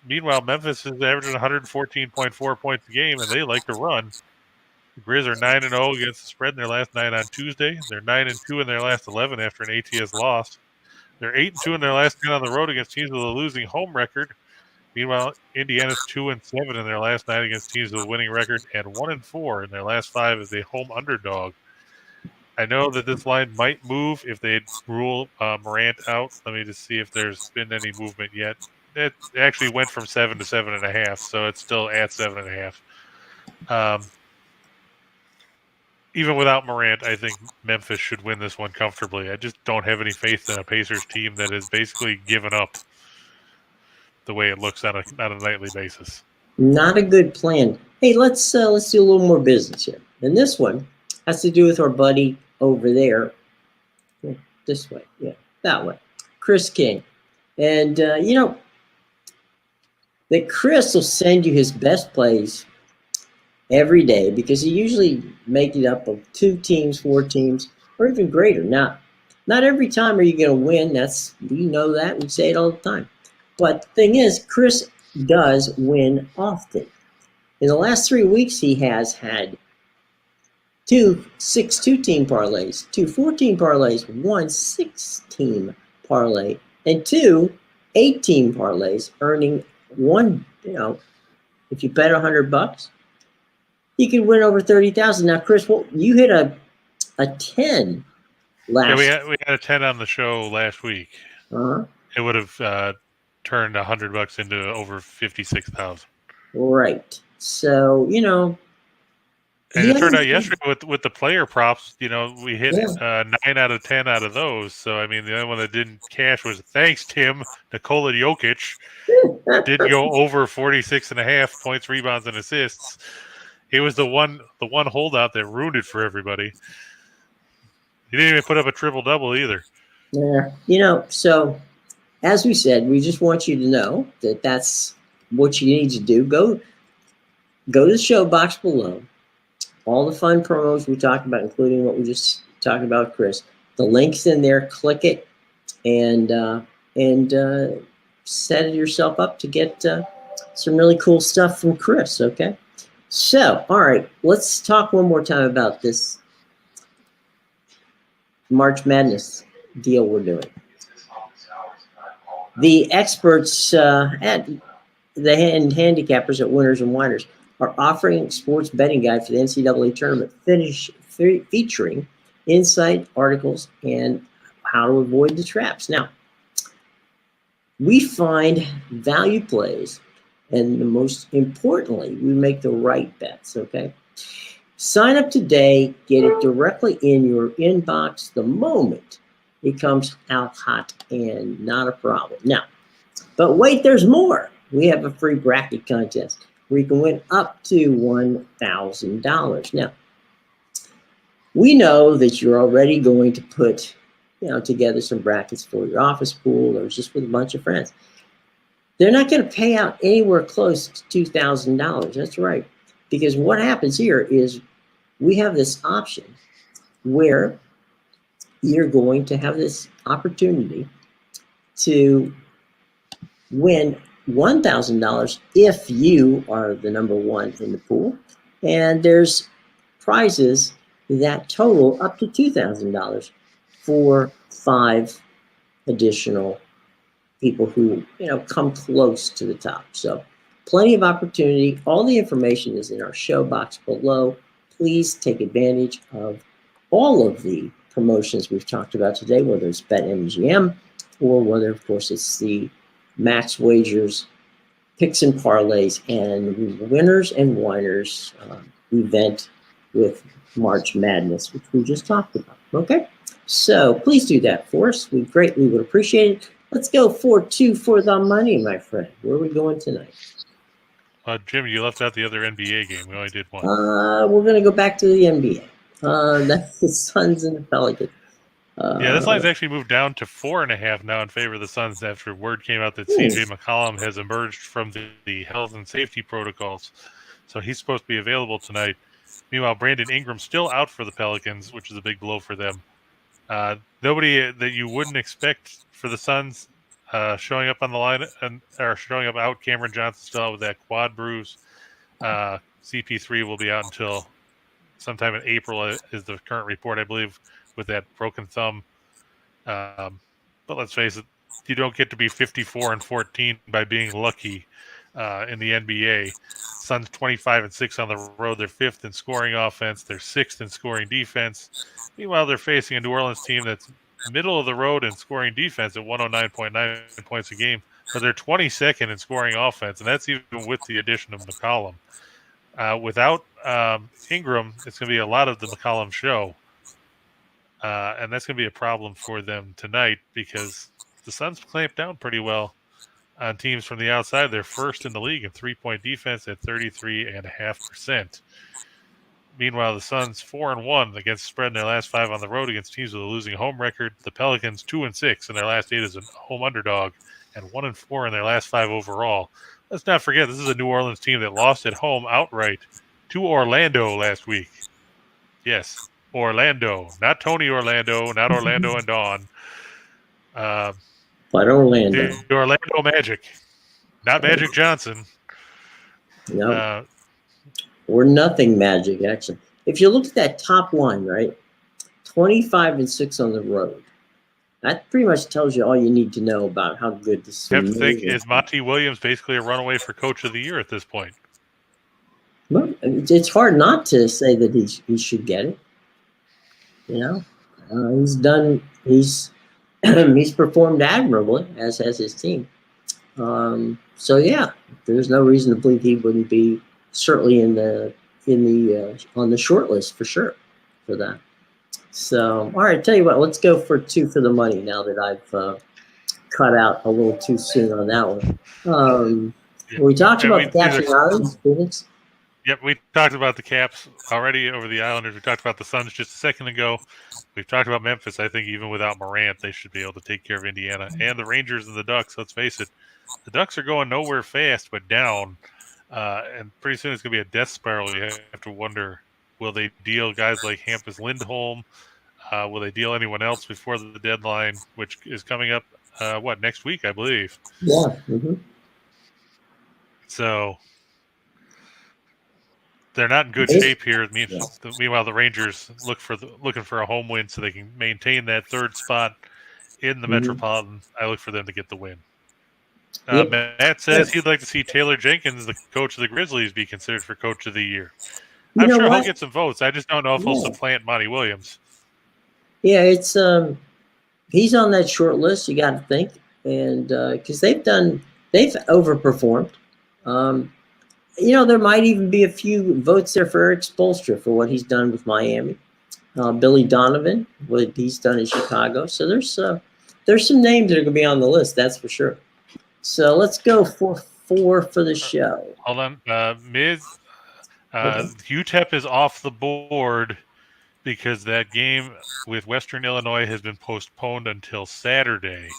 B: Meanwhile, Memphis is averaging 114.4 points a game, and they like to run. The Grizz are 9-0 against the spread in their last 9 on Tuesday. They're 9-2 in their last 11 after an ATS loss. They're 8-2 in their last 10 on the road against teams with a losing home record. Meanwhile, Indiana's 2-7 in their last 9 against teams with a winning record, and 1-4 in their last 5 as a home underdog. I know that this line might move if they rule Morant out. Let me just see if there's been any movement yet. It actually went from 7 to 7.5, so it's still at 7.5. Even without Morant, I think Memphis should win this one comfortably. I just don't have any faith in a Pacers team that has basically given up the way it looks on a nightly basis.
A: Not a good plan. Hey, let's do a little more business here. And this one has to do with our buddy over there. Yeah, this way. Yeah, that way. Chris King. And, that Chris will send you his best plays every day because he usually make it up of 2 teams, 4 teams, or even greater. Now, not every time are you going to win. We know that. We say it all the time. But the thing is, Chris does win often. In the last 3 weeks, he has had 2 2-team parlays, 2 14 parlays, 1 6-team parlay, and 2 8-team parlays, earning one. If you bet $100, you could win over 30,000. Now, Chris, you hit a 10 last.
B: Yeah, we had a 10 on the show last week.
A: Uh-huh.
B: It would have turned $100 into over 56,000.
A: Right. So,
B: And
A: The
B: it turned
A: other
B: out
A: thing,
B: yesterday with the player props, we hit
A: yeah,
B: 9 out of 10 out of those. So, I mean, the only one that didn't cash was thanks, Tim. Nikola Jokic didn't go over 46.5 points, rebounds, and assists. He was the one holdout that ruined it for everybody. He didn't even put up a triple-double either.
A: yeah. So as we said, we just want you to know that that's what you need to do. Go to the show box below. All the fun promos we talked about, including what we just talked about, Chris. The link's in there. Click it and set yourself up to get some really cool stuff from Chris. Okay. So, all right, let's talk one more time about this March Madness deal we're doing. The experts at the Handicappers at Winners and Whiners are offering a sports betting guide for the NCAA Tournament, featuring insight, articles, and how to avoid the traps. Now, we find value plays, and the most importantly, we make the right bets, okay? Sign up today, get it directly in your inbox the moment it comes out hot and not a problem. Now, but wait, there's more. We have a free bracket contest where you can win up to $1,000. Now, we know that you're already going to put, together some brackets for your office pool or just with a bunch of friends. They're not going to pay out anywhere close to $2,000. That's right. Because what happens here is we have this option where you're going to have this opportunity to win $1,000 if you are the number one in the pool. And there's prizes that total up to $2,000 for 5 additional people who, come close to the top. So plenty of opportunity. All the information is in our show box below. Please take advantage of all of the promotions we've talked about today, whether it's BetMGM or whether, of course, it's the Max Wagers, Picks and Parlays, and Winners and Whiners event with March Madness, which we just talked about. Okay? So please do that for us. We greatly would appreciate it. Let's go 4-2 for the money, my friend. Where are we going tonight?
B: Jim, you left out the other NBA game. We only did one.
A: We're going to go back to the NBA. That's the Suns and the Pelicans.
B: This line's actually moved down to 4.5 now in favor of the Suns after word came out that CJ McCollum has emerged from the health and safety protocols. So he's supposed to be available tonight. Meanwhile, Brandon Ingram's still out for the Pelicans, which is a big blow for them. Nobody that you wouldn't expect for the Suns showing up on the line or showing up out. Cameron Johnson still out with that quad bruise. CP3 will be out until sometime in April is the current report, I believe, with that broken thumb. But let's face it, you don't get to be 54-14 by being lucky in the NBA. Suns 25-6 on the road. They're 5th in scoring offense. They're 6th in scoring defense. Meanwhile, they're facing a New Orleans team that's middle of the road in scoring defense at 109.9 points a game, but they're 22nd in scoring offense, and that's even with the addition of McCollum. Without Ingram, it's going to be a lot of the McCollum show, and that's going to be a problem for them tonight because the Suns clamped down pretty well on teams from the outside. They're first in the league in three-point defense at 33.5%. Meanwhile, the Suns 4-1 against spread in their last 5 on the road against teams with a losing home record. The Pelicans 2-6 in their last 8 as a home underdog, and 1-4 in their last 5 overall. Let's not forget this is a New Orleans team that lost at home outright to Orlando last week. Yes, Orlando, not Tony Orlando, not Orlando and Dawn.
A: But Orlando.
B: The Orlando Magic, not Magic Johnson.
A: No. Or nothing Magic, actually. If you look at that top line, right, 25-6 on the road, that pretty much tells you all you need to know about how good this
B: You have to think, is Monty Williams basically a runaway for Coach of the Year at this point?
A: Well, it's hard not to say that he should get it. He's done. He's performed admirably, as has his team. So yeah, there's no reason to believe he wouldn't be certainly in the in the on the short list for sure for that. So, all right, tell you what, let's go for 2 for the money now that I've cut out a little too soon on that one.
B: Yeah.
A: We talked
B: And
A: about the Caps and Islands, Phoenix.
B: Yep, we talked about the Caps already over the Islanders. We talked about the Suns just a second ago. We've talked about Memphis. I think even without Morant, they should be able to take care of Indiana and the Rangers and the Ducks. Let's face it, the Ducks are going nowhere fast, but down. And pretty soon it's going to be a death spiral. You have to wonder, will they deal guys like Hampus Lindholm? Will they deal anyone else before the deadline, which is coming up, next week, I believe.
A: Yeah. Mm-hmm.
B: So they're not in good shape here. Meanwhile, the Rangers looking for a home win so they can maintain that third spot in the Metropolitan. I look for them to get the win.
A: Yep.
B: Matt says he'd like to see Taylor Jenkins, the coach of the Grizzlies, be considered for Coach of the Year. I'm sure he'll get some votes. I just don't know if he'll supplant Monty Williams.
A: Yeah, it's he's on that short list. You got to think, and because they've overperformed. There might even be a few votes there for Eric Spoelstra for what he's done with Miami. Billy Donovan, what he's done in Chicago. So there's some names that are going to be on the list. That's for sure. So let's go for 4 for the show.
B: Hold on, UTEP is off the board because that game with Western Illinois has been postponed until Saturday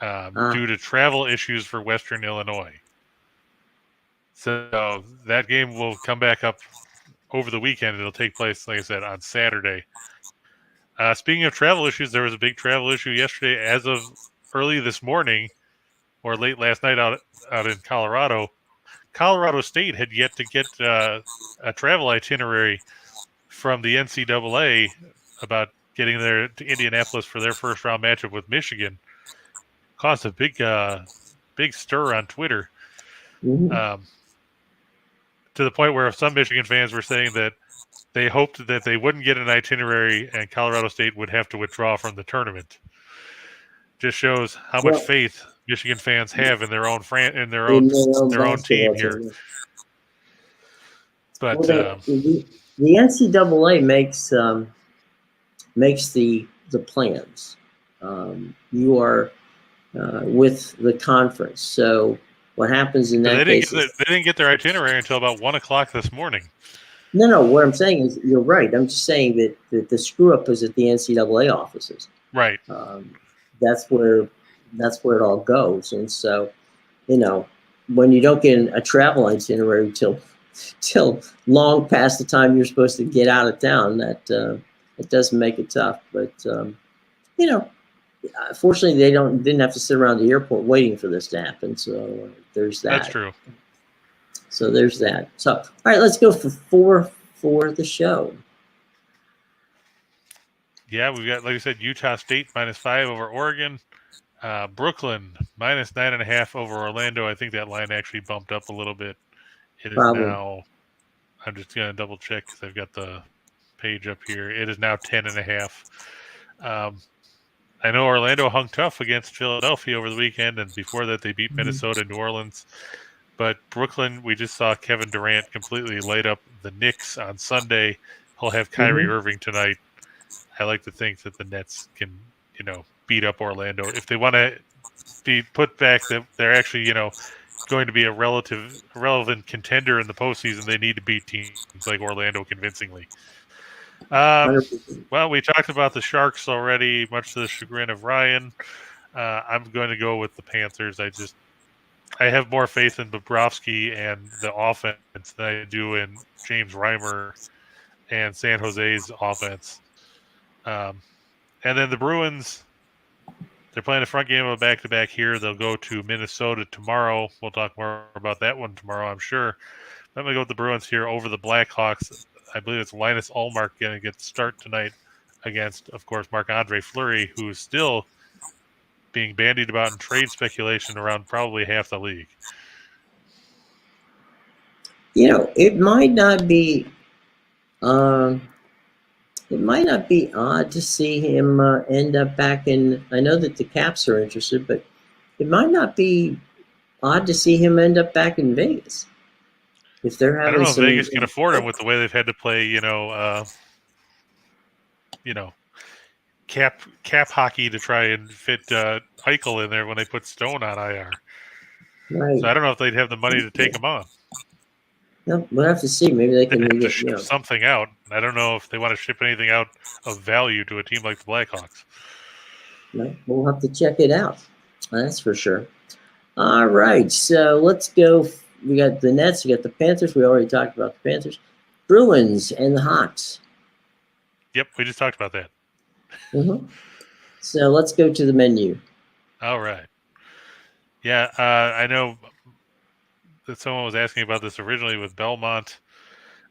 B: due to travel issues for Western Illinois. So that game will come back up over the weekend. It'll take place, like I said, on Saturday. Speaking of travel issues, there was a big travel issue yesterday. As of early this morning, or late last night out in Colorado, Colorado State had yet to get a travel itinerary from the NCAA about getting there to Indianapolis for their first round matchup with Michigan. Caused a big stir on Twitter. To the point where some Michigan fans were saying that they hoped that they wouldn't get an itinerary and Colorado State would have to withdraw from the tournament. Just shows how much faith Michigan fans have in their own team here. But
A: the NCAA makes the plans. You are with the conference, so what happens in that case?
B: They didn't get their itinerary until about 1:00 this morning.
A: No. What I'm saying is, you're right. I'm just saying that the screw up is at the NCAA offices.
B: Right.
A: That's where it all goes. And so, when you don't get a travel itinerary till long past the time you're supposed to get out of town, that it doesn't make it tough. But fortunately, they didn't have to sit around the airport waiting for this to happen. So there's that.
B: That's true.
A: So there's that. So all right, let's go for 4 for the show.
B: Yeah, we've got, like I said, Utah State -5 over Oregon. Brooklyn -9.5 over Orlando. I think that line actually bumped up a little bit. It is now, I'm just going to double check because I've got the page up here. It is now 10.5. I know Orlando hung tough against Philadelphia over the weekend, and before that they beat Minnesota and New Orleans. But Brooklyn, we just saw Kevin Durant completely light up the Knicks on Sunday. He'll have Kyrie Irving tonight. I like to think that the Nets can, beat up Orlando. If they want to be put back that they're actually, going to be a relevant contender in the postseason, they need to beat teams like Orlando convincingly. Well, we talked about the Sharks already, much to the chagrin of Ryan. I'm going to go with the Panthers. I have more faith in Bobrovsky and the offense than I do in James Reimer and San Jose's offense. And then the Bruins, they're playing a front game of a back-to-back here. They'll go to Minnesota tomorrow. We'll talk more about that one tomorrow, I'm sure. I'm going to go with the Bruins here over the Blackhawks. I believe it's Linus Ullmark going to get the start tonight against, of course, Marc-Andre Fleury, who is still being bandied about in trade speculation around probably half the league.
A: It might not be odd to see him end up back in. I know that the Caps are interested, but it might not be odd to see him end up back in Vegas. if they're
B: I don't
A: having
B: know if
A: some,
B: Vegas can afford them with the way they've had to play, cap hockey to try and fit Eichel in there when they put Stone on IR.
A: right?
B: So I don't know if they'd have the money to take him on.
A: No, we'll have to see. Maybe they
B: They'd
A: can
B: have to
A: get,
B: ship something out. I don't know if they want to ship anything out of value to a team like the Blackhawks.
A: no, we'll have to check it out. That's for sure. All right, so let's go. We got the Nets, we got the Panthers. We already talked about the Panthers. Bruins and the Hawks.
B: Yep, we just talked about that.
A: Mm-hmm. So let's go to the menu.
B: All right. Yeah, I know that someone was asking about this originally with Belmont.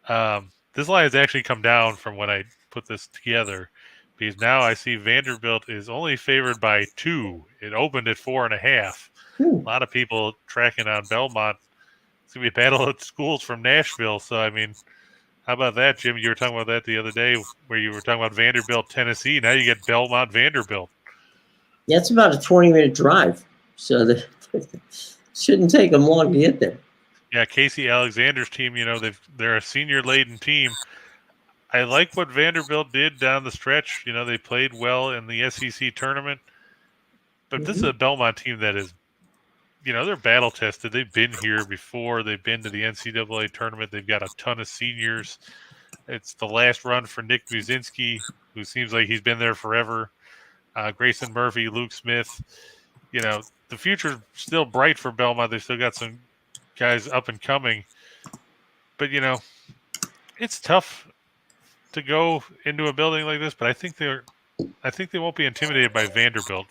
B: This line has actually come down from when I put this together because now I see Vanderbilt is only favored by 2. It opened at 4.5. A lot of people tracking on Belmont. It's going to be a battle of schools from Nashville. So, I mean, how about that, Jim? You were talking about that the other day where you were talking about Vanderbilt, Tennessee. Now you get Belmont, Vanderbilt.
A: Yeah, it's about a 20-minute drive. So the shouldn't take them long to get there.
B: Yeah, Casey Alexander's team, they're a senior-laden team. I like what Vanderbilt did down the stretch. They played well in the SEC tournament. But this is a Belmont team that is, they're battle-tested. They've been here before. They've been to the NCAA tournament. They've got a ton of seniors. It's the last run for Nick Muszynski, who seems like he's been there forever. Grayson Murphy, Luke Smith. The future's still bright for Belmont. They've still got some guys up and coming. But, it's tough to go into a building like this, but I think they won't be intimidated by Vanderbilt.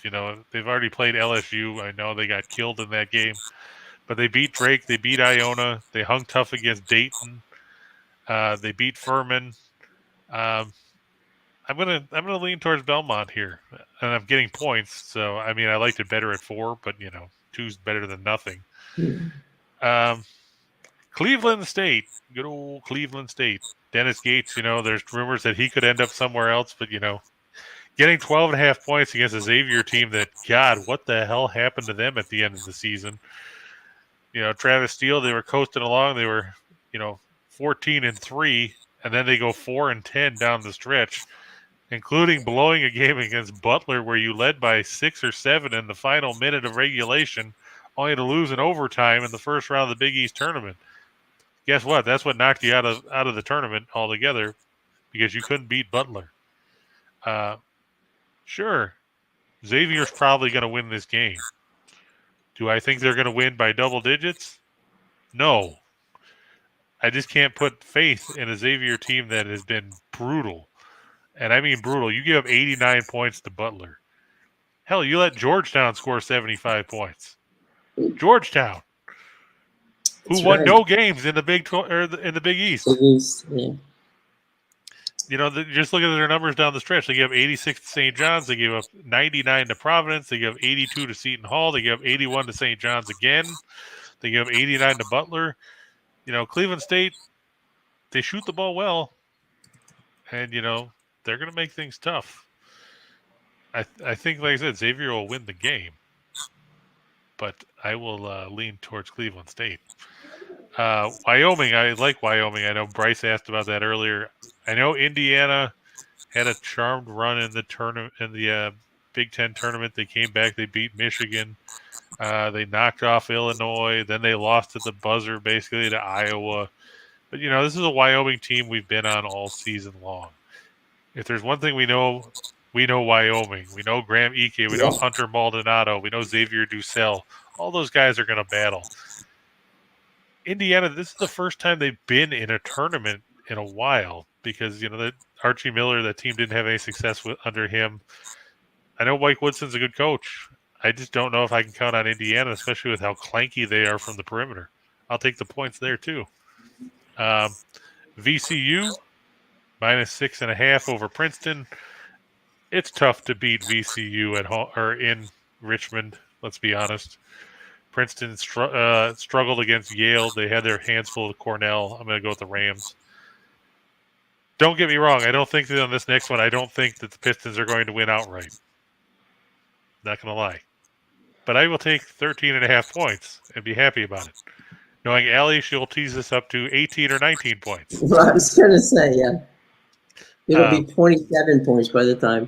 B: They've already played LSU. I know they got killed in that game, but they beat Drake. They beat Iona. They hung tough against Dayton. They beat Furman. I'm gonna lean towards Belmont here, and I'm getting points. So I mean, I liked it better at 4, but 2's better than nothing. Cleveland State, good old Cleveland State. Dennis Gates, there's rumors that he could end up somewhere else, but getting 12.5 points against a Xavier team that, God, what the hell happened to them at the end of the season? Travis Steele, they were coasting along. They were, 14-3, and then they go 4-10 down the stretch, including blowing a game against Butler where you led by 6 or 7 in the final minute of regulation, only to lose in overtime in the first round of the Big East tournament. Guess what? That's what knocked you out of the tournament altogether because you couldn't beat Butler. Sure, Xavier's probably going to win this game. Do I think they're going to win by double digits? No. I just can't put faith in a Xavier team that has been brutal. And I mean brutal. You give up 89 points to Butler. Hell, you let Georgetown score 75 points. Georgetown, who won no games in the Big in the Big East.
A: Yeah.
B: Just look at their numbers down the stretch. They give 86 to St. John's. They give up 99 to Providence. They give 82 to Seton Hall. They give 81 to St. John's again. They give 89 to Butler. Cleveland State, they shoot the ball well. And, they're going to make things tough. I think, like I said, Xavier will win the game. But I will lean towards Cleveland State. Wyoming, I like Wyoming. I know Bryce asked about that earlier. I know Indiana had a charmed run in the tournament, in the Big Ten tournament. They came back. They beat Michigan. They knocked off Illinois. Then they lost at the buzzer, basically, to Iowa. But, this is a Wyoming team we've been on all season long. If there's one thing we know Wyoming. We know Graham Ike. We know Hunter Maldonado. We know Xavier Dussel. All those guys are going to battle. Indiana, this is the first time they've been in a tournament in a while because, that Archie Miller, that team didn't have any success under him. I know Mike Woodson's a good coach. I just don't know if I can count on Indiana, especially with how clanky they are from the perimeter. I'll take the points there, too. VCU, -6.5 over Princeton. It's tough to beat VCU at home or in Richmond, let's be honest. Princeton struggled against Yale. They had their hands full with Cornell. I'm going to go with the Rams. Don't get me wrong. I don't think that on this next one, I don't think that the Pistons are going to win outright. Not going to lie. But I will take 13.5 points and be happy about it. Knowing Allie, she'll tease us up to 18 or 19 points.
A: Well, I was going to say, yeah. It'll be
B: Um,
A: 27 points by the time.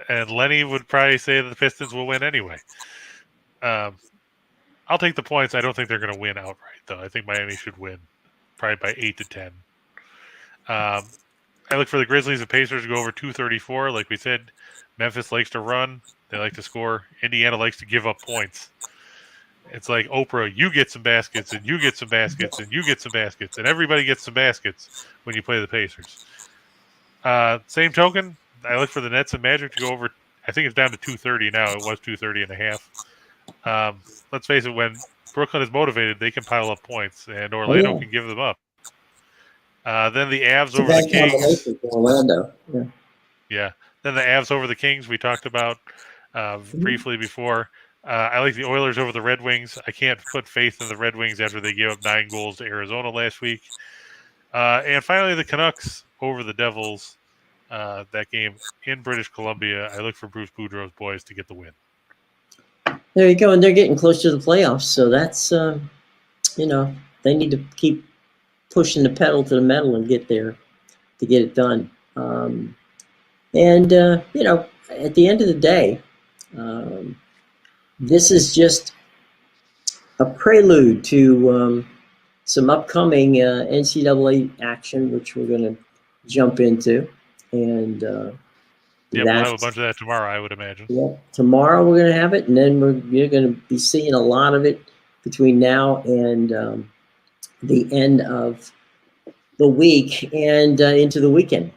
B: And Lenny would probably say that the Pistons will win anyway. I'll take the points. I don't think they're going to win outright, though. I think Miami should win, probably by 8 to 10. I look for the Grizzlies and Pacers to go over 234. Like we said, Memphis likes to run. They like to score. Indiana likes to give up points. It's like Oprah, you get some baskets, and you get some baskets, and you get some baskets, and everybody gets some baskets when you play the Pacers. Same token, I look for the Nets and Magic to go over. I think it's down to 230 now. It was 230 and a half. Let's face it, when Brooklyn is motivated, they can pile up points, and Orlando can give them up. Then the Avs over the Kings.
A: Orlando.
B: Yeah. Then the Avs over the Kings we talked about briefly before. I like the Oilers over the Red Wings. I can't put faith in the Red Wings after they gave up 9 goals to Arizona last week. And finally, the Canucks over the Devils. That game in British Columbia. I look for Bruce Boudreau's boys to get the win.
A: There you go. And they're getting close to the playoffs. So that's, they need to keep pushing the pedal to the metal and get there to get it done. At the end of the day, this is just a prelude to some upcoming NCAA action, which we're going to jump into. And
B: we'll have a bunch of that tomorrow, I would imagine.
A: Yeah, tomorrow we're going to have it, and then you're going to be seeing a lot of it between now and the end of the week and into the weekend.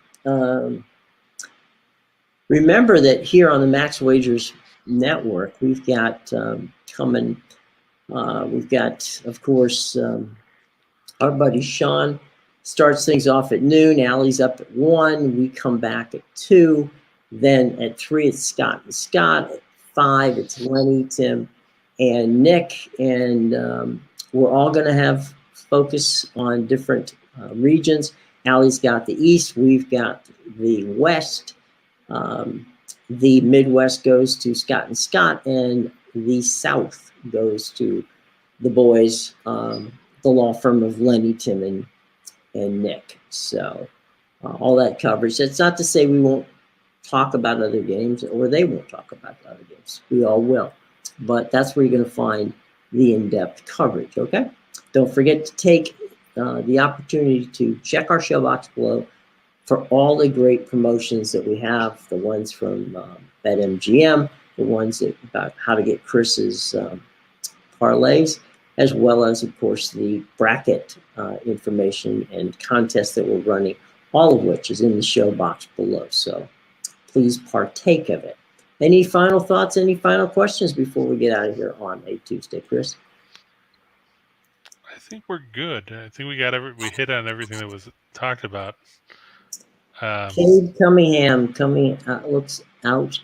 A: Remember that here on the Max Wagers Network, we've got coming. We've got, of course, our buddy Sean starts things off at noon. Allie's up at 1. We come back at 2. Then at 3, it's Scott and Scott. At 5, it's Lenny, Tim, and Nick. And we're all going to have focus on different regions. Allie's got the East. We've got the West. The Midwest goes to Scott and Scott, and the South goes to the boys, the law firm of Lenny, Tim, and Nick. So all that coverage. That's not to say we won't talk about other games or they won't talk about other games. We all will. But that's where you're going to find the in-depth coverage, okay? Don't forget to take the opportunity to check our show box below for all the great promotions that we have, the ones from BetMGM, the ones about how to get Chris's parlays, as well as, of course, the bracket information and contests that we're running, all of which is in the show box below. So please partake of it. Any final thoughts, any final questions before we get out of here on a Tuesday, Chris?
B: I think we're good. I think we hit on everything that was talked about.
A: Cade Cunningham looks out.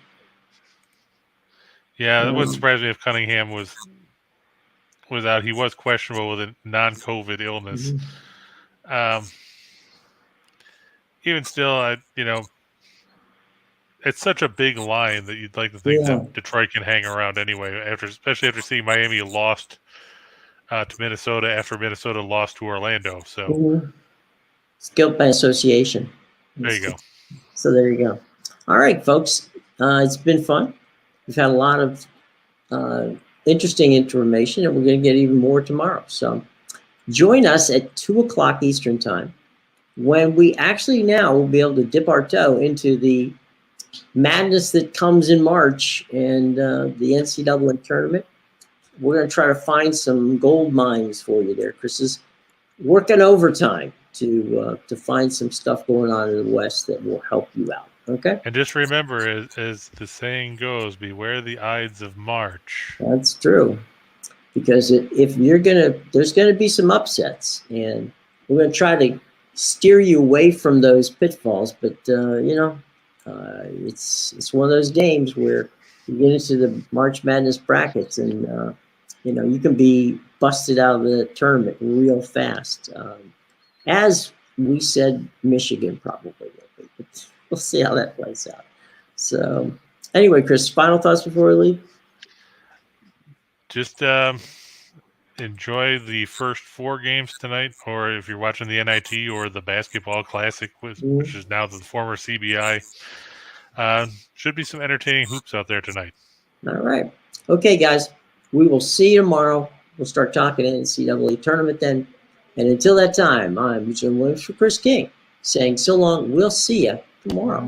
B: Yeah, it wouldn't surprise me if Cunningham was out. He was questionable with a non-COVID illness. Mm-hmm. Even still, it's such a big line that you'd like to think that Detroit can hang around anyway. Especially after seeing Miami lost to Minnesota after Minnesota lost to Orlando. So
A: it's guilt by association.
B: There you go.
A: So there you go. All right, folks. It's been fun. We've had a lot of interesting information, and we're going to get even more tomorrow. So join us at 2 o'clock Eastern time when we actually now will be able to dip our toe into the madness that comes in March and the NCAA tournament. We're going to try to find some gold mines for you there. Chris is working overtime to find some stuff going on in the West that will help you out. Okay.
B: And just remember, as the saying goes, beware the Ides of March.
A: That's true, because there's gonna be some upsets, and we're gonna try to steer you away from those pitfalls. But it's one of those games where you get into the March Madness brackets, and you can be busted out of the tournament real fast. As we said, Michigan probably will be, but we'll see how that plays out. So anyway, Chris, final thoughts before we leave?
B: Just enjoy the first 4 games tonight, or if you're watching the NIT or the Basketball Classic, which is now the former CBI. Should be some entertaining hoops out there tonight.
A: All right. Okay, guys. We will see you tomorrow. We'll start talking NCAA tournament then. And until that time, I'm Winners and Whiners for Chris King saying so long. We'll see you tomorrow.